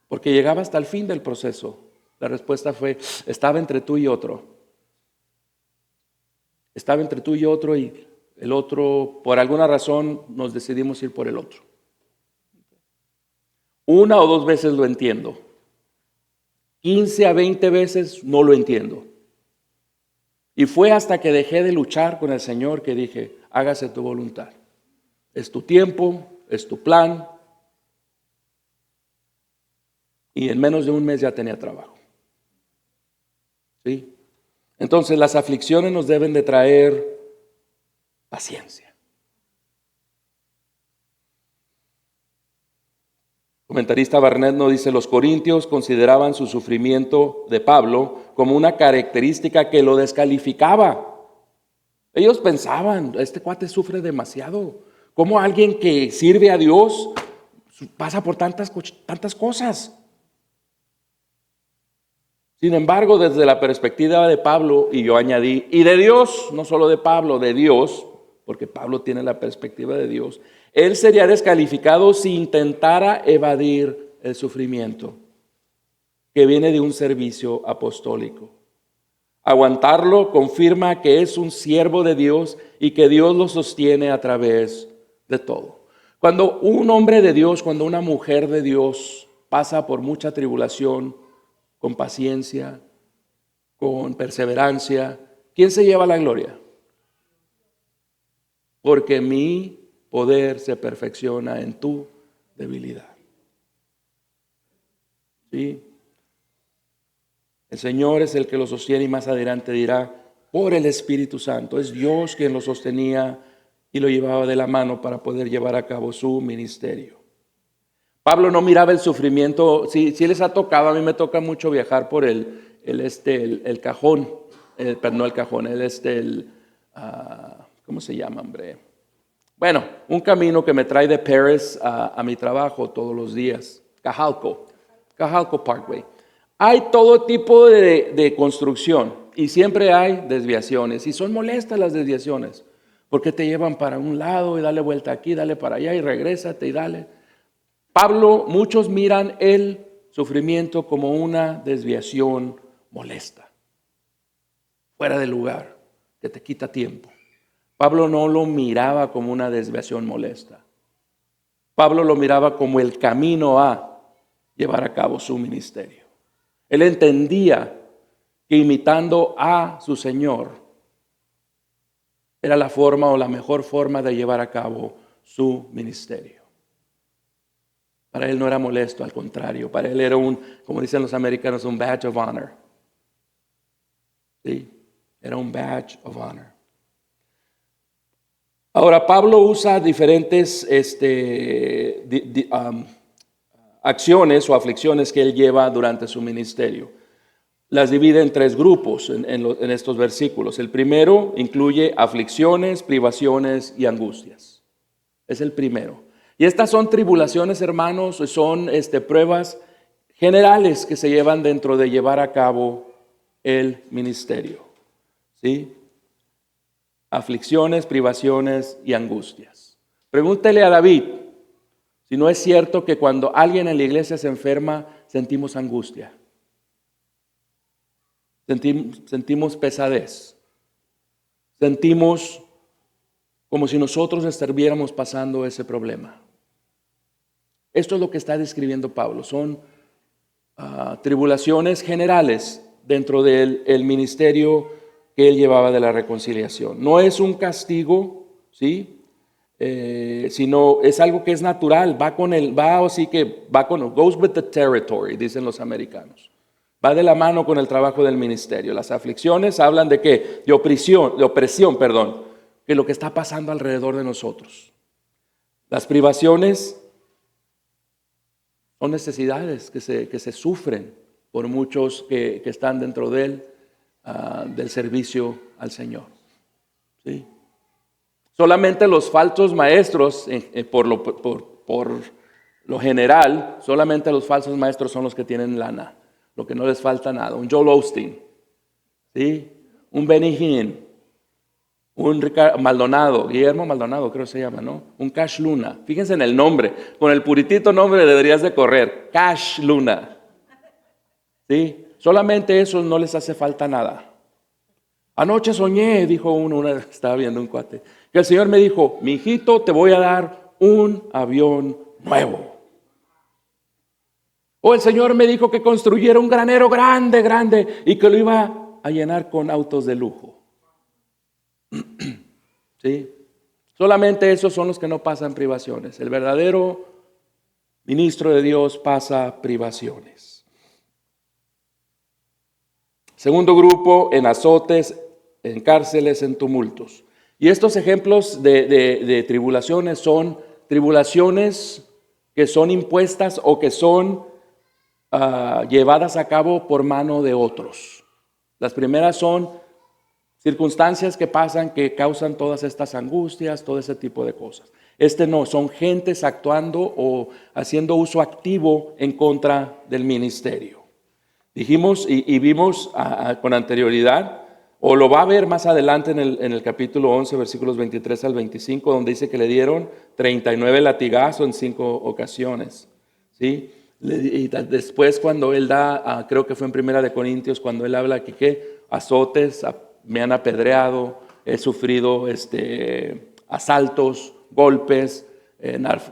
porque llegaba hasta el fin del proceso, la respuesta fue, estaba entre tú y otro. Estaba entre tú y otro, y el otro, por alguna razón, nos decidimos ir por el otro. 1 o 2 veces lo entiendo. 15 a 20 veces no lo entiendo. Y fue hasta que dejé de luchar con el Señor que dije, hágase tu voluntad. Es tu tiempo, es tu plan. Y en menos de un mes ya tenía trabajo. ¿Sí? Entonces las aflicciones nos deben de traer paciencia. comentarista Barnett nos dice, los corintios consideraban su sufrimiento de Pablo como una característica que lo descalificaba. Ellos pensaban, este cuate sufre demasiado. ¿Cómo alguien que sirve a Dios pasa por tantas cosas? Sin embargo, desde la perspectiva de Pablo, y yo añadí, y de Dios, no solo de Pablo, de Dios, porque Pablo tiene la perspectiva de Dios, él sería descalificado si intentara evadir el sufrimiento que viene de un servicio apostólico. Aguantarlo confirma que es un siervo de Dios y que Dios lo sostiene a través de todo. Cuando un hombre de Dios, cuando una mujer de Dios pasa por mucha tribulación, con paciencia, con perseverancia, ¿quién se lleva la gloria? Porque mi poder se perfecciona en tu debilidad. ¿Sí? El Señor es el que lo sostiene y más adelante dirá, por el Espíritu Santo. Es Dios quien lo sostenía y lo llevaba de la mano para poder llevar a cabo su ministerio. Pablo no miraba el sufrimiento. Sí les ha tocado, a mí me toca mucho viajar por el cajón, no el cajón, ¿cómo se llama, hombre? Bueno, un camino que me trae de Paris a mi trabajo todos los días, Cajalco Parkway. Hay todo tipo de construcción y siempre hay desviaciones y son molestas las desviaciones porque te llevan para un lado y dale vuelta aquí, dale para allá y regrésate y dale. Pablo, muchos miran el sufrimiento como una desviación molesta, fuera de lugar, que te quita tiempo. Pablo no lo miraba como una desviación molesta. Pablo lo miraba como el camino a llevar a cabo su ministerio. Él entendía que imitando a su Señor era la forma o la mejor forma de llevar a cabo su ministerio. Para él no era molesto, al contrario, para él era como dicen los americanos, un badge of honor. Sí, era un badge of honor. Ahora, Pablo usa diferentes acciones o aflicciones que él lleva durante su ministerio. Las divide en tres grupos en estos versículos. El primero incluye aflicciones, privaciones y angustias. Es el primero. Y estas son tribulaciones, hermanos, son pruebas generales que se llevan dentro de llevar a cabo el ministerio. ¿Sí? Aflicciones, privaciones y angustias. Pregúntele a David si no es cierto que cuando alguien en la iglesia se enferma, sentimos angustia. Sentimos pesadez. Sentimos como si nosotros estuviéramos pasando ese problema. Esto es lo que está describiendo Pablo. Son tribulaciones generales dentro del ministerio que él llevaba de la reconciliación. No es un castigo, ¿sí? Sino es algo que es natural. Goes with the territory, dicen los americanos. Va de la mano con el trabajo del ministerio. Las aflicciones hablan de qué? De opresión, que es lo que está pasando alrededor de nosotros. Las privaciones son necesidades que se sufren por muchos que están dentro del servicio al Señor. ¿Sí? Solamente los falsos maestros, por lo general, solamente los falsos maestros son los que tienen lana, lo que no les falta nada. Un Joel Osteen, ¿sí? Un Benny Hinn, un Guillermo Maldonado creo que se llama, ¿no? Un Cash Luna. Fíjense en el nombre, con el puritito nombre deberías de correr, Cash Luna. ¿Sí? Solamente eso no les hace falta nada. Anoche soñé, dijo uno, estaba viendo un cuate, que el Señor me dijo, mi hijito, te voy a dar un avión nuevo. O el Señor me dijo que construyera un granero grande y que lo iba a llenar con autos de lujo. ¿Sí? Solamente esos son los que no pasan privaciones. El verdadero ministro de Dios pasa privaciones. Segundo grupo, en azotes, en cárceles, en tumultos. Y estos ejemplos de tribulaciones son tribulaciones que son impuestas o que son llevadas a cabo por mano de otros. Las primeras son circunstancias que pasan que causan todas estas angustias, todo ese tipo de cosas. No, son gentes actuando o haciendo uso activo en contra del ministerio. Dijimos y vimos con anterioridad, o lo va a ver más adelante en el capítulo 11, versículos 23 al 25, donde dice que le dieron 39 latigazos en 5 ocasiones. ¿Sí? Y después cuando él da, creo que fue en Primera de Corintios, cuando él habla que azotes, me han apedreado, he sufrido asaltos, golpes,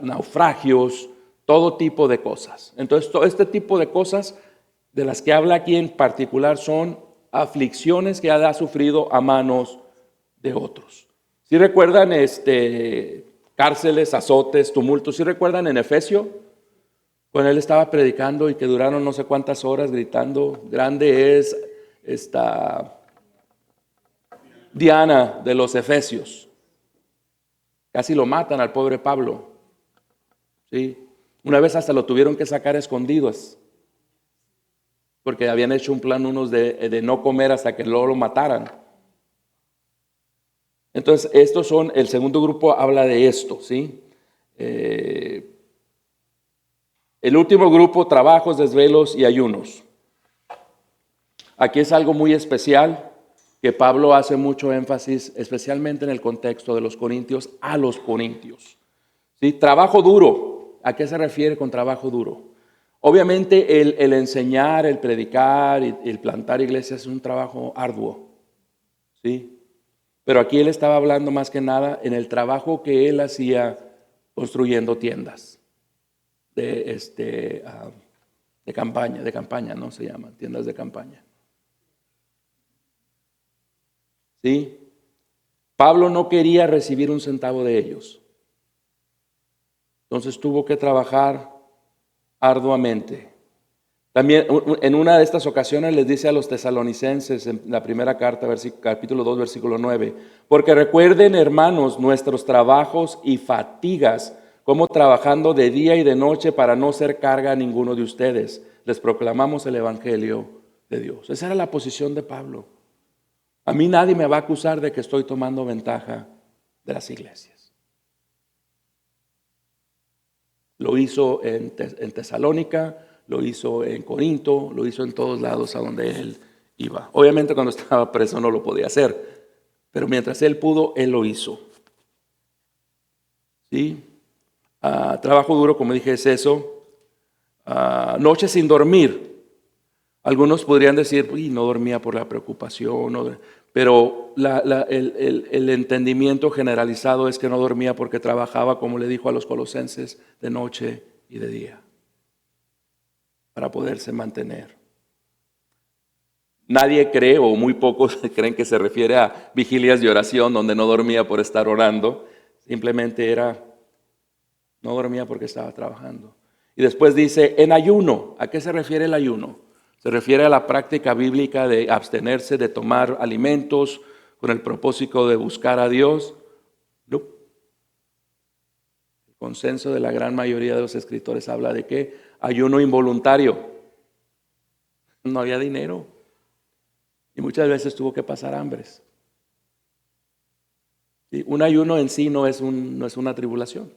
naufragios, todo tipo de cosas. Entonces, todo este tipo de cosas de las que habla aquí en particular son aflicciones que ha sufrido a manos de otros. ¿Sí recuerdan cárceles, azotes, tumultos? ¿Sí recuerdan en Efesio? Cuando él estaba predicando y que duraron no sé cuántas horas gritando, grande es esta Diana de los Efesios. Casi lo matan al pobre Pablo. ¿Sí? Una vez hasta lo tuvieron que sacar escondidos, porque habían hecho un plan unos de no comer hasta que luego lo mataran. Entonces, el segundo grupo habla de esto, ¿sí? El último grupo, trabajos, desvelos y ayunos. Aquí es algo muy especial que Pablo hace mucho énfasis, especialmente en el contexto de los corintios, a los corintios. ¿Sí? Trabajo duro. ¿A qué se refiere con trabajo duro? Obviamente el enseñar, el predicar y el plantar iglesias es un trabajo arduo, ¿sí? Pero aquí él estaba hablando más que nada en el trabajo que él hacía construyendo tiendas de campaña, ¿no? Se llaman tiendas de campaña. ¿Sí? Pablo no quería recibir un centavo de ellos. Entonces tuvo que trabajar arduamente. También en una de estas ocasiones les dice a los tesalonicenses en la primera carta, capítulo 2, versículo 9, porque recuerden, hermanos, nuestros trabajos y fatigas, como trabajando de día y de noche para no ser carga a ninguno de ustedes, les proclamamos el evangelio de Dios. Esa era la posición de Pablo. A mí nadie me va a acusar de que estoy tomando ventaja de las iglesias. Lo hizo en Tesalónica, lo hizo en Corinto, lo hizo en todos lados a donde él iba. Obviamente cuando estaba preso no lo podía hacer, pero mientras él pudo, él lo hizo. ¿Sí? Trabajo duro, como dije, es eso. Noches sin dormir. Algunos podrían decir, uy, no dormía por la preocupación, pero el entendimiento generalizado es que no dormía porque trabajaba, como le dijo a los colosenses, de noche y de día, para poderse mantener. Nadie cree, o muy pocos creen que se refiere a vigilias de oración donde no dormía por estar orando, simplemente no dormía porque estaba trabajando. Y después dice, en ayuno. ¿A qué se refiere el ayuno? Se refiere a la práctica bíblica de abstenerse de tomar alimentos con el propósito de buscar a Dios. No. El consenso de la gran mayoría de los escritores habla de que ayuno involuntario. No había dinero y muchas veces tuvo que pasar hambres. ¿Sí? Un ayuno en sí no es una tribulación.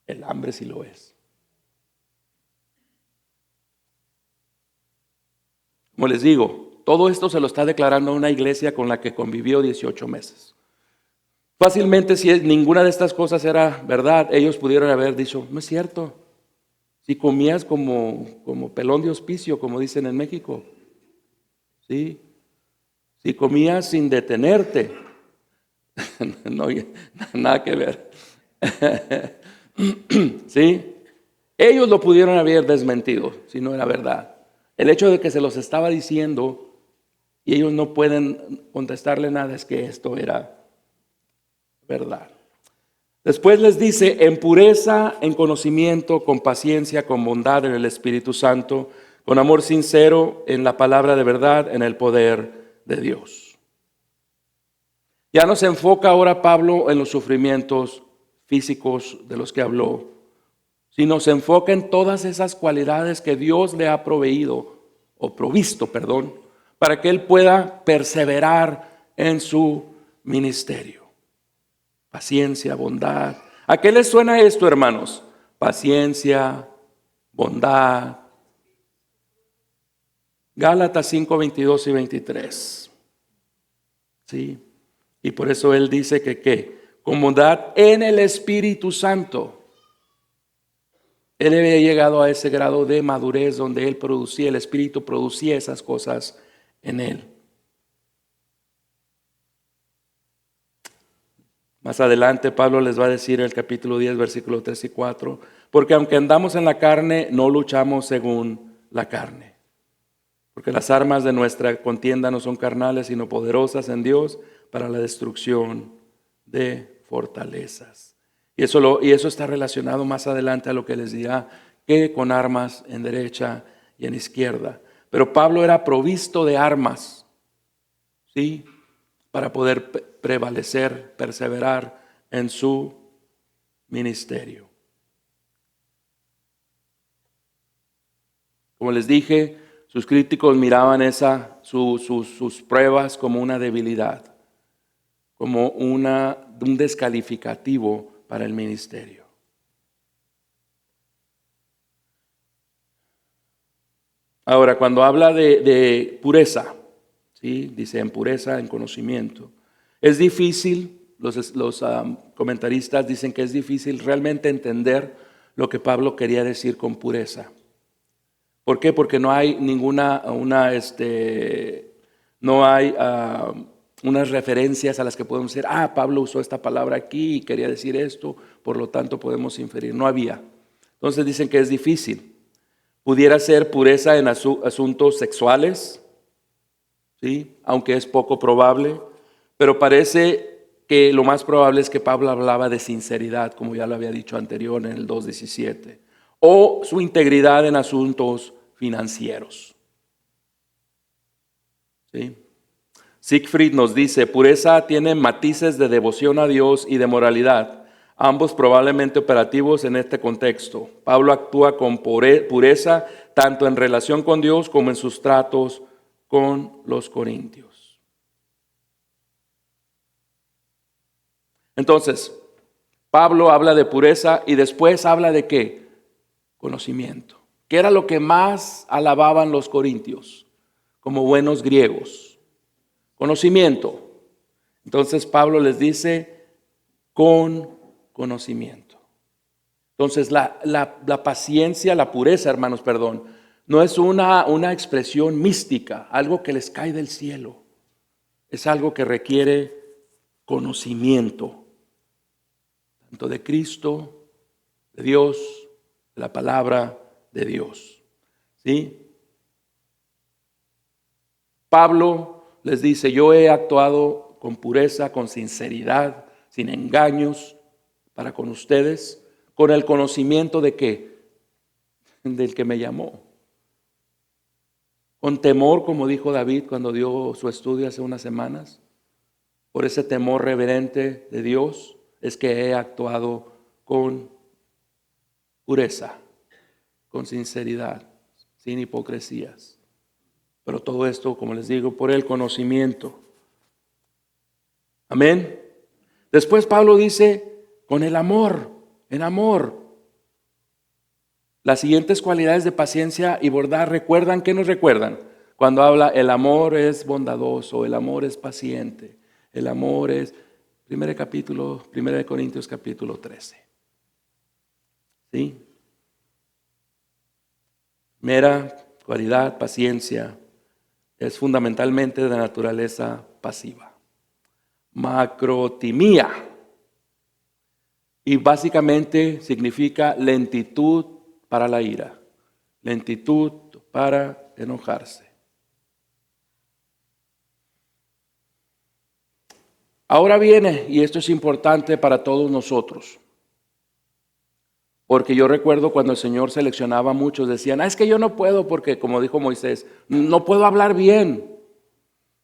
El hambre sí lo es. Como les digo, todo esto se lo está declarando una iglesia con la que convivió 18 meses. Fácilmente, si ninguna de estas cosas era verdad, ellos pudieron haber dicho, no es cierto. Si comías como pelón de hospicio, como dicen en México. ¿Sí? Si comías sin detenerte. No, nada que ver. ¿Sí? Ellos lo pudieron haber desmentido si no era verdad. El hecho de que se los estaba diciendo y ellos no pueden contestarle nada es que esto era verdad. Después les dice, en pureza, en conocimiento, con paciencia, con bondad en el Espíritu Santo, con amor sincero, en la palabra de verdad, en el poder de Dios. Ya no se enfoca ahora Pablo en los sufrimientos físicos de los que habló, sino se enfoca en todas esas cualidades que Dios le ha provisto, para que él pueda perseverar en su ministerio. Paciencia, bondad. ¿A qué les suena esto, hermanos? Paciencia, bondad. Gálatas 5, 22 y 23. ¿Sí? Y por eso él dice que ¿qué? Comodidad en el Espíritu Santo. Él había llegado a ese grado de madurez donde él producía, el Espíritu producía esas cosas en él. Más adelante Pablo les va a decir en el capítulo 10, versículos 3 y 4, porque aunque andamos en la carne, no luchamos según la carne. Porque las armas de nuestra contienda no son carnales, sino poderosas en Dios para la destrucción de fortalezas. Y eso está relacionado más adelante a lo que les dirá, que con armas en derecha y en izquierda. Pero Pablo era provisto de armas, ¿sí? Para poder prevalecer, perseverar en su ministerio. Como les dije, sus críticos miraban sus pruebas como una debilidad, como un descalificativo para el ministerio. Ahora, cuando habla de pureza, ¿sí? Dice en pureza, en conocimiento. Es difícil, los comentaristas dicen que es difícil realmente entender lo que Pablo quería decir con pureza. ¿Por qué? Porque no hay unas referencias a las que podemos decir, Pablo usó esta palabra aquí y quería decir esto, por lo tanto podemos inferir. No había. Entonces dicen que es difícil. Pudiera ser pureza en asuntos sexuales, ¿sí? Aunque es poco probable, pero parece que lo más probable es que Pablo hablaba de sinceridad, como ya lo había dicho anterior en el 2:17, o su integridad en asuntos financieros. ¿Sí? Siegfried nos dice, pureza tiene matices de devoción a Dios y de moralidad, ambos probablemente operativos en este contexto. Pablo actúa con pureza tanto en relación con Dios como en sus tratos con los corintios. Entonces, Pablo habla de pureza y después habla de ¿qué? Conocimiento. ¿Qué era lo que más alababan los corintios como buenos griegos? Conocimiento. Entonces Pablo les dice con conocimiento. Entonces la paciencia, la pureza, hermanos, no es una expresión mística, algo que les cae del cielo. Es algo que requiere conocimiento, tanto de Cristo, de Dios, de la palabra de Dios. ¿Sí? Pablo les dice, yo he actuado con pureza, con sinceridad, sin engaños para con ustedes, con el conocimiento de ¿qué? Del que me llamó. Con temor, como dijo David cuando dio su estudio hace unas semanas, por ese temor reverente de Dios es que he actuado con pureza, con sinceridad, sin hipocresías. Pero todo esto, como les digo, por el conocimiento. Amén. Después Pablo dice, con el amor, en amor. Las siguientes cualidades de paciencia y bondad, ¿recuerdan? ¿Qué nos recuerdan? Cuando habla, el amor es bondadoso, el amor es paciente, el amor es, 1 Corintios capítulo 13. ¿Sí? Mera cualidad, paciencia, es fundamentalmente de naturaleza pasiva. Macrotimía. Y básicamente significa lentitud para la ira, lentitud para enojarse. Ahora viene, y esto es importante para todos nosotros, porque yo recuerdo cuando el Señor seleccionaba a muchos, decían, es que yo no puedo porque, como dijo Moisés, no puedo hablar bien.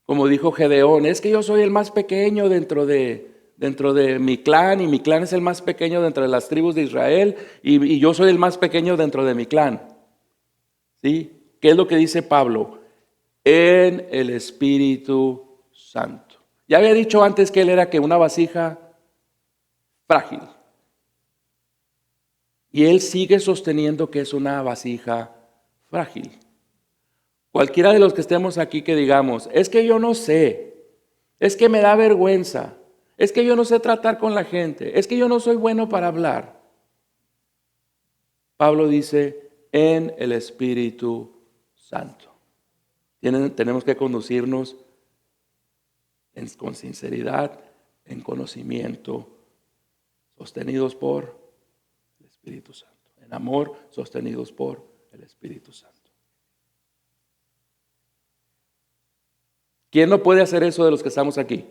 Como dijo Gedeón, es que yo soy el más pequeño dentro de dentro de mi clan, y mi clan es el más pequeño dentro de las tribus de Israel, y yo soy el más pequeño dentro de mi clan. ¿Sí? ¿Qué es lo que dice Pablo? En el Espíritu Santo. Ya había dicho antes que él era que una vasija frágil. Y él sigue sosteniendo que es una vasija frágil. Cualquiera de los que estemos aquí que digamos, es que yo no sé, es que me da vergüenza, es que yo no sé tratar con la gente, es que yo no soy bueno para hablar. Pablo dice, en el Espíritu Santo. Tenemos que conducirnos con sinceridad, en conocimiento, sostenidos por el Espíritu Santo. En amor, sostenidos por el Espíritu Santo. ¿Quién no puede hacer eso de los que estamos aquí?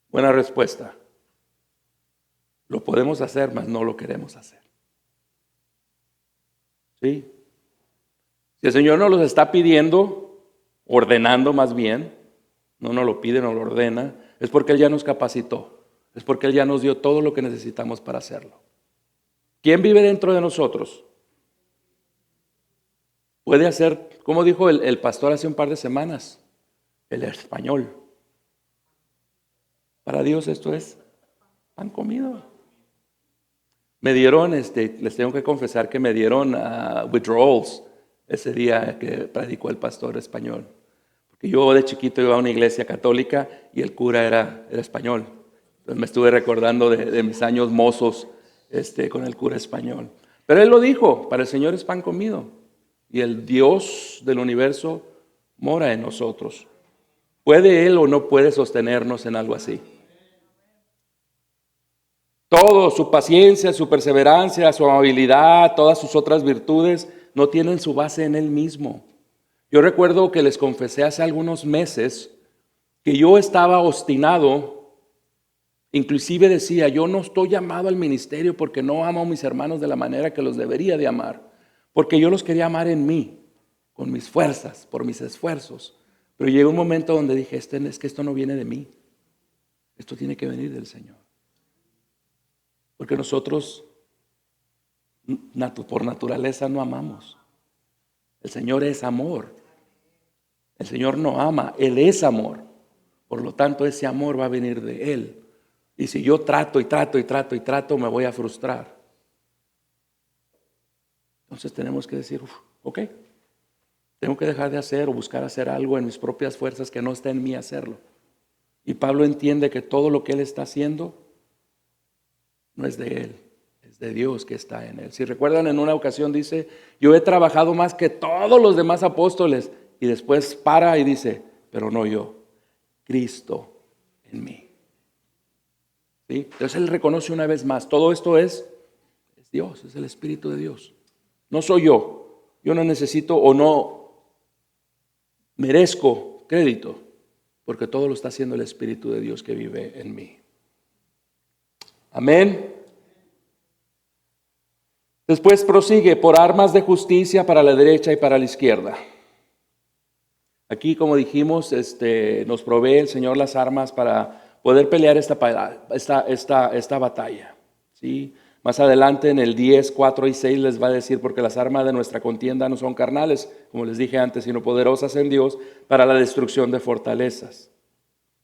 Buena respuesta. Lo podemos hacer, mas no lo queremos hacer. ¿Sí? Si el Señor nos los está pidiendo, ordenando más bien, no nos lo pide, nos lo ordena, es porque Él ya nos capacitó, es porque Él ya nos dio todo lo que necesitamos para hacerlo. ¿Quién vive dentro de nosotros? Puede hacer, como dijo el pastor hace un par de semanas, el español. Para Dios esto es pan comido. Me dieron, les tengo que confesar que me dieron withdrawals ese día que predicó el pastor español. Porque yo de chiquito iba a una iglesia católica y el cura era español. Entonces me estuve recordando de mis años mozos con el cura español. Pero él lo dijo, para el Señor es pan comido. Y el Dios del universo mora en nosotros. ¿Puede Él o no puede sostenernos en algo así? Todo, su paciencia, su perseverancia, su amabilidad, todas sus otras virtudes, no tienen su base en Él mismo. Yo recuerdo que les confesé hace algunos meses que yo estaba obstinado, inclusive decía, yo no estoy llamado al ministerio porque no amo a mis hermanos de la manera que los debería de amar, porque yo los quería amar en mí, con mis fuerzas, por mis esfuerzos. Pero llegó un momento donde dije, es que esto no viene de mí, esto tiene que venir del Señor. Porque nosotros por naturaleza no amamos. El Señor es amor. El Señor no ama, Él es amor. Por lo tanto, ese amor va a venir de Él. Y si yo trato, me voy a frustrar. Entonces tenemos que decir, ok, tengo que dejar de hacer o buscar hacer algo en mis propias fuerzas que no está en mí hacerlo. Y Pablo entiende que todo lo que él está haciendo no es de él, es de Dios que está en él. Si recuerdan, en una ocasión dice, yo he trabajado más que todos los demás apóstoles. Y después para y dice, pero no yo, Cristo en mí. ¿Sí? Entonces él reconoce una vez más, todo esto es Dios, es el Espíritu de Dios. No soy yo no necesito o no merezco crédito, porque todo lo está haciendo el Espíritu de Dios que vive en mí. Amén. Después prosigue, por armas de justicia para la derecha y para la izquierda. Aquí, como dijimos, nos provee el Señor las armas para poder pelear esta batalla. ¿Sí? Más adelante en el 10, 4 y 6 les va a decir, porque las armas de nuestra contienda no son carnales, como les dije antes, sino poderosas en Dios para la destrucción de fortalezas,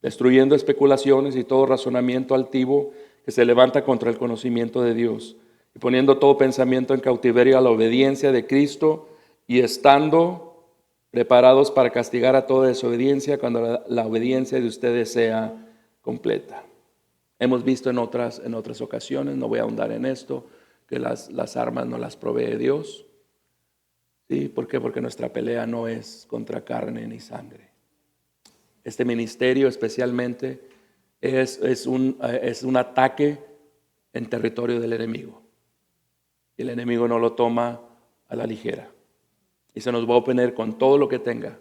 destruyendo especulaciones y todo razonamiento altivo que se levanta contra el conocimiento de Dios, y poniendo todo pensamiento en cautiverio a la obediencia de Cristo, y estando preparados para castigar a toda desobediencia cuando la obediencia de ustedes sea completa. Hemos visto en otras ocasiones, no voy a ahondar en esto, que las armas no las provee Dios. ¿Sí? ¿Por qué? Porque nuestra pelea no es contra carne ni sangre. Este ministerio especialmente es un ataque en territorio del enemigo. Y el enemigo no lo toma a la ligera. Y se nos va a oponer con todo lo que tenga.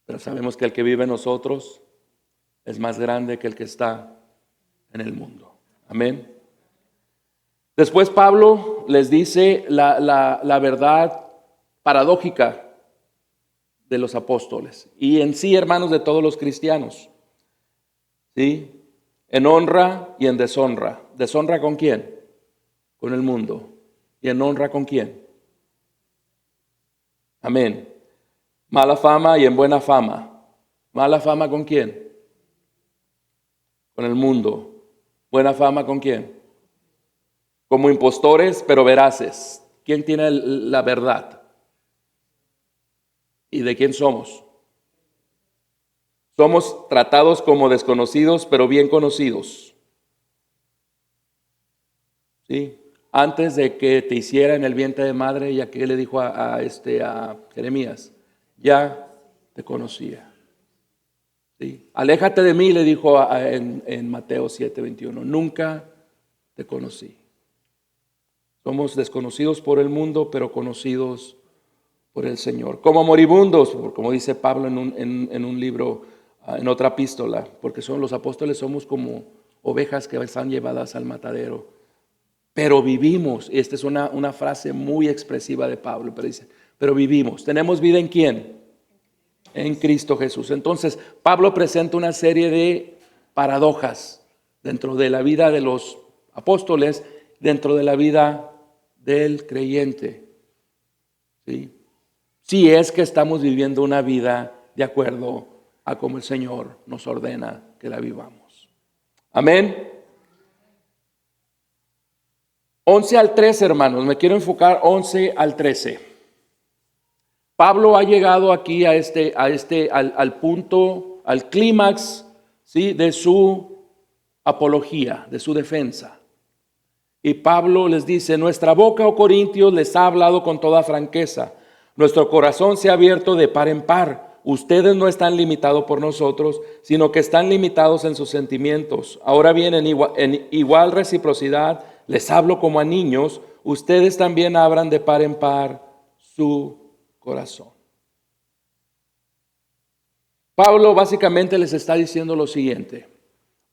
Pero sabemos que el que vive en nosotros es más grande que el que está en el mundo. Amén. Después Pablo les dice la verdad paradójica de los apóstoles y en sí, hermanos, de todos los cristianos. ¿Sí? En honra y en deshonra. ¿Deshonra con quién? Con el mundo. ¿Y en honra con quién? Amén. Mala fama y en buena fama. ¿Mala fama con quién? Con el mundo. ¿Buena fama con quién? Como impostores, pero veraces. ¿Quién tiene la verdad? ¿Y de quién somos? Somos tratados como desconocidos, pero bien conocidos. ¿Sí? Antes de que te hiciera en el vientre de madre, ya que le dijo a Jeremías, ya te conocía. ¿Sí? Aléjate de mí, le dijo en Mateo 7:21, nunca te conocí. Somos desconocidos por el mundo, pero conocidos por el Señor. Como moribundos, como dice Pablo en un libro, en otra epístola, porque son los apóstoles, somos como ovejas que están llevadas al matadero. Pero vivimos, y esta es una frase muy expresiva de Pablo, pero dice, pero vivimos. ¿Tenemos vida en quién? En Cristo Jesús. Entonces, Pablo presenta una serie de paradojas dentro de la vida de los apóstoles, dentro de la vida del creyente. ¿Sí? Si es que estamos viviendo una vida de acuerdo a como el Señor nos ordena que la vivamos. Amén. 11 al 13, hermanos. Me quiero enfocar 11 al 13. Pablo ha llegado aquí al punto, al clímax, ¿sí?, de su apología, de su defensa. Y Pablo les dice, nuestra boca, oh Corintios, les ha hablado con toda franqueza. Nuestro corazón se ha abierto de par en par. Ustedes no están limitados por nosotros, sino que están limitados en sus sentimientos. Ahora bien, en igual reciprocidad, les hablo como a niños. Ustedes también abran de par en par su corazón. Pablo básicamente les está diciendo lo siguiente.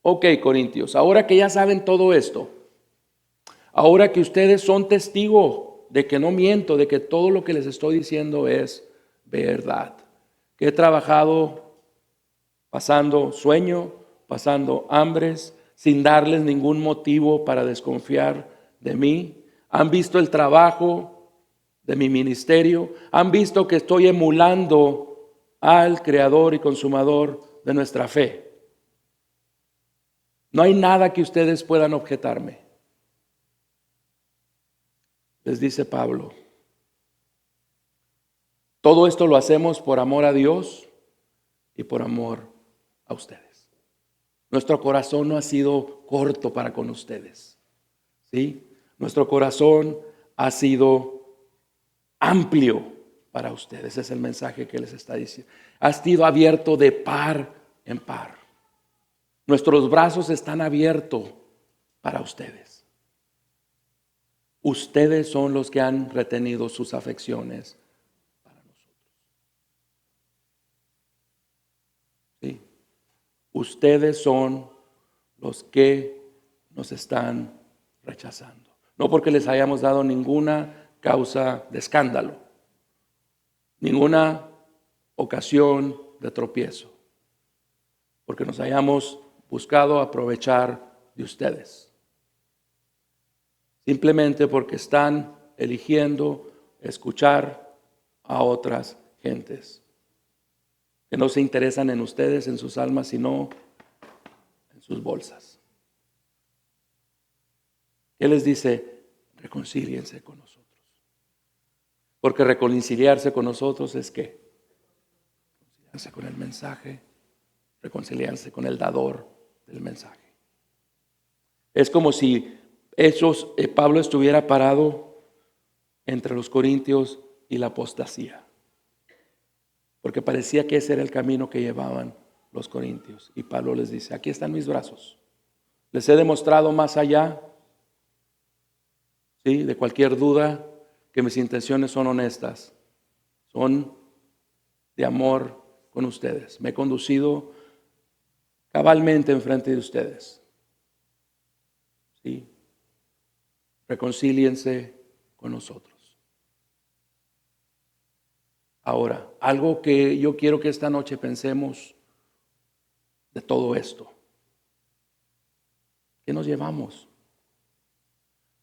Ok, Corintios, ahora que ya saben todo esto, ahora que ustedes son testigos de que no miento, de que todo lo que les estoy diciendo es verdad, que he trabajado pasando sueño, pasando hambres, sin darles ningún motivo para desconfiar de mí. Han visto el trabajo de mi ministerio, han visto que estoy emulando al creador y consumador de nuestra fe. No hay nada que ustedes puedan objetarme. Les dice Pablo, todo esto lo hacemos por amor a Dios y por amor a ustedes. Nuestro corazón no ha sido corto para con ustedes, ¿sí? Nuestro corazón ha sido amplio para ustedes. Es el mensaje que les está diciendo. Ha sido abierto de par en par. Nuestros brazos están abiertos para ustedes. Ustedes son los que han retenido sus afecciones para nosotros. ¿Sí? Ustedes son los que nos están rechazando. No porque les hayamos dado ninguna causa de escándalo, ninguna ocasión de tropiezo, porque nos hayamos buscado aprovechar de ustedes. Simplemente porque están eligiendo escuchar a otras gentes que no se interesan en ustedes, en sus almas, sino en sus bolsas. Él les dice, reconcíliense con nosotros. Porque reconciliarse con nosotros es ¿qué? Reconciliarse con el mensaje, reconciliarse con el dador del mensaje. Es como si Pablo estuviera parado entre los corintios y la apostasía, porque parecía que ese era el camino que llevaban los corintios. Y Pablo les dice, aquí están mis brazos. Les he demostrado más allá, ¿sí?, de cualquier duda, que mis intenciones son honestas, son de amor con ustedes. Me he conducido cabalmente enfrente de ustedes. ¿Sí? Reconcíliense con nosotros. Ahora, algo que yo quiero que esta noche pensemos de todo esto. ¿Qué nos llevamos?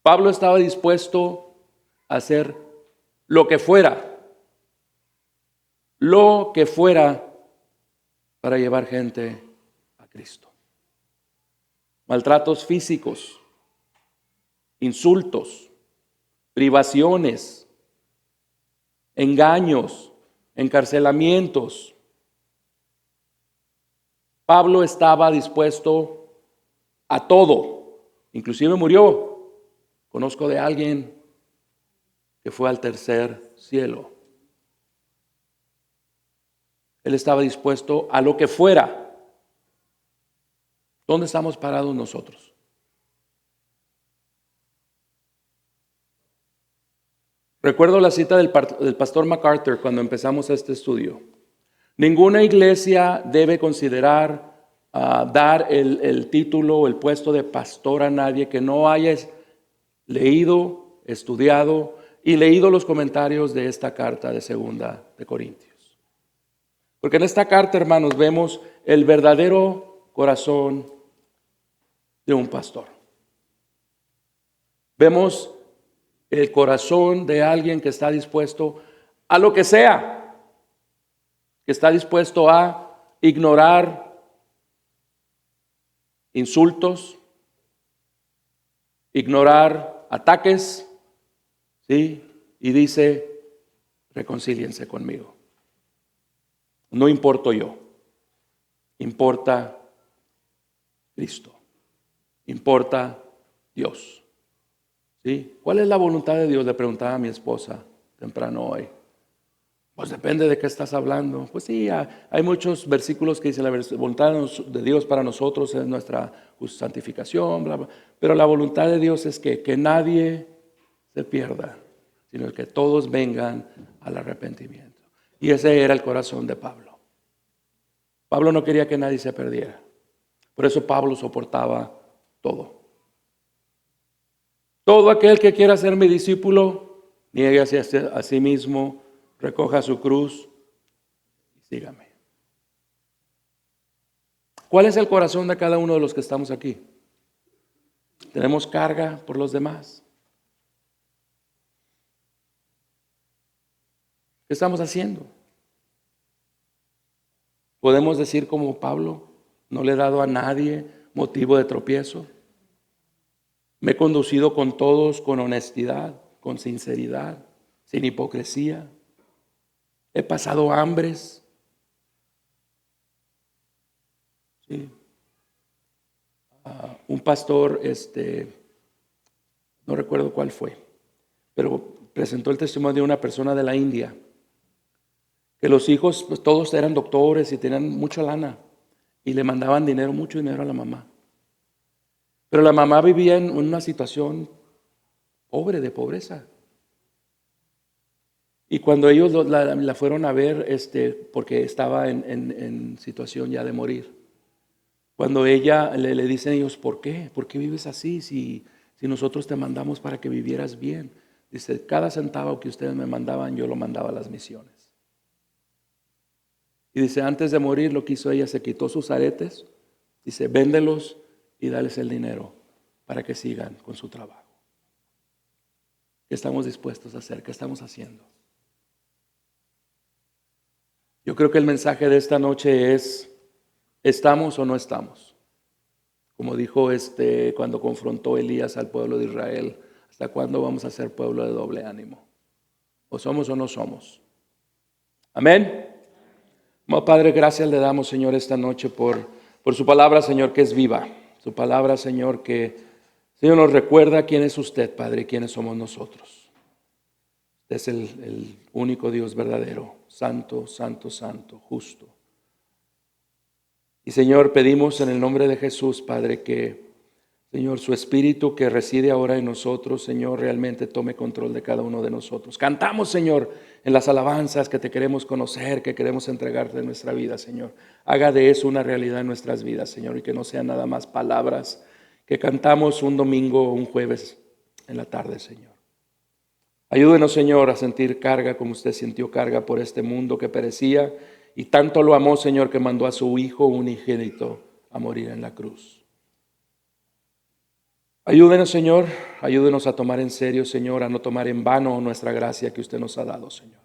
Pablo estaba dispuesto a hacer lo que fuera para llevar gente a Cristo. Maltratos físicos, insultos, privaciones, engaños, encarcelamientos. Pablo estaba dispuesto a todo, inclusive murió. Conozco de alguien que fue al tercer cielo. Él estaba dispuesto a lo que fuera. ¿Dónde estamos parados nosotros? Recuerdo la cita del pastor MacArthur cuando empezamos este estudio. Ninguna iglesia debe considerar dar el título o el puesto de pastor a nadie que no haya leído, estudiado y leído los comentarios de esta carta de Segunda de Corintios. Porque en esta carta, hermanos, vemos el verdadero corazón de un pastor. Vemos el corazón de alguien que está dispuesto a lo que sea, que está dispuesto a ignorar insultos, ignorar ataques, ¿sí? Y dice, reconcíliense conmigo. No importo yo, importa Cristo, importa Dios. ¿Sí? ¿Cuál es la voluntad de Dios? Le preguntaba a mi esposa temprano hoy. Pues depende de qué estás hablando. Pues sí, hay muchos versículos que dicen la voluntad de Dios para nosotros es nuestra santificación, bla, bla. Pero la voluntad de Dios es que nadie se pierda, sino que todos vengan al arrepentimiento. Y ese era el corazón de Pablo. Pablo no quería que nadie se perdiera. Por eso Pablo soportaba todo. Todo aquel que quiera ser mi discípulo, niéguese a sí mismo, recoja su cruz y sígame. ¿Cuál es el corazón de cada uno de los que estamos aquí? ¿Tenemos carga por los demás? ¿Qué estamos haciendo? ¿Podemos decir como Pablo, no le he dado a nadie motivo de tropiezo? Me he conducido con todos con honestidad, con sinceridad, sin hipocresía. He pasado hambres. Sí. Un pastor, no recuerdo cuál fue, pero presentó el testimonio de una persona de la India, que los hijos pues, todos eran doctores y tenían mucha lana y le mandaban dinero, mucho dinero a la mamá. Pero la mamá vivía en una situación pobre, de pobreza. Y cuando ellos la fueron a ver, porque estaba en situación ya de morir, cuando ella le dicen ellos, ¿por qué? ¿Por qué vives así si nosotros te mandamos para que vivieras bien? Dice, cada centavo que ustedes me mandaban, yo lo mandaba a las misiones. Y dice, antes de morir lo que hizo ella, se quitó sus aretes, dice, véndelos y dales el dinero para que sigan con su trabajo. ¿Qué estamos dispuestos a hacer? ¿Qué estamos haciendo? Yo creo que el mensaje de esta noche es, ¿estamos o no estamos? Como dijo cuando confrontó Elías al pueblo de Israel, ¿hasta cuándo vamos a ser pueblo de doble ánimo? ¿O somos o no somos? Amén. Padre, gracias le damos, Señor, esta noche por su palabra, Señor, que es viva. Su palabra, Señor, que, Señor, nos recuerda quién es usted, Padre, y quiénes somos nosotros. Usted es el único Dios verdadero, santo, santo, santo, justo. Y, Señor, pedimos en el nombre de Jesús, Padre, que, Señor, su Espíritu que reside ahora en nosotros, Señor, realmente tome control de cada uno de nosotros. Cantamos, Señor, en las alabanzas que te queremos conocer, que queremos entregarte en nuestra vida, Señor. Haga de eso una realidad en nuestras vidas, Señor, y que no sean nada más palabras que cantamos un domingo o un jueves en la tarde, Señor. Ayúdenos, Señor, a sentir carga como usted sintió carga por este mundo que perecía y tanto lo amó, Señor, que mandó a su Hijo unigénito a morir en la cruz. Ayúdenos, Señor, ayúdenos a tomar en serio, Señor, a no tomar en vano nuestra gracia que usted nos ha dado, Señor.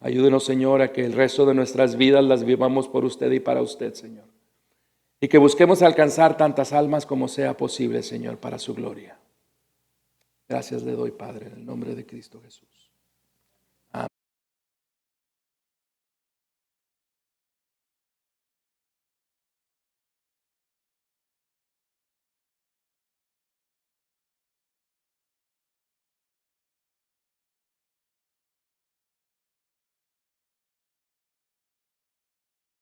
Ayúdenos, Señor, a que el resto de nuestras vidas las vivamos por usted y para usted, Señor. Y que busquemos alcanzar tantas almas como sea posible, Señor, para su gloria. Gracias le doy, Padre, en el nombre de Cristo Jesús.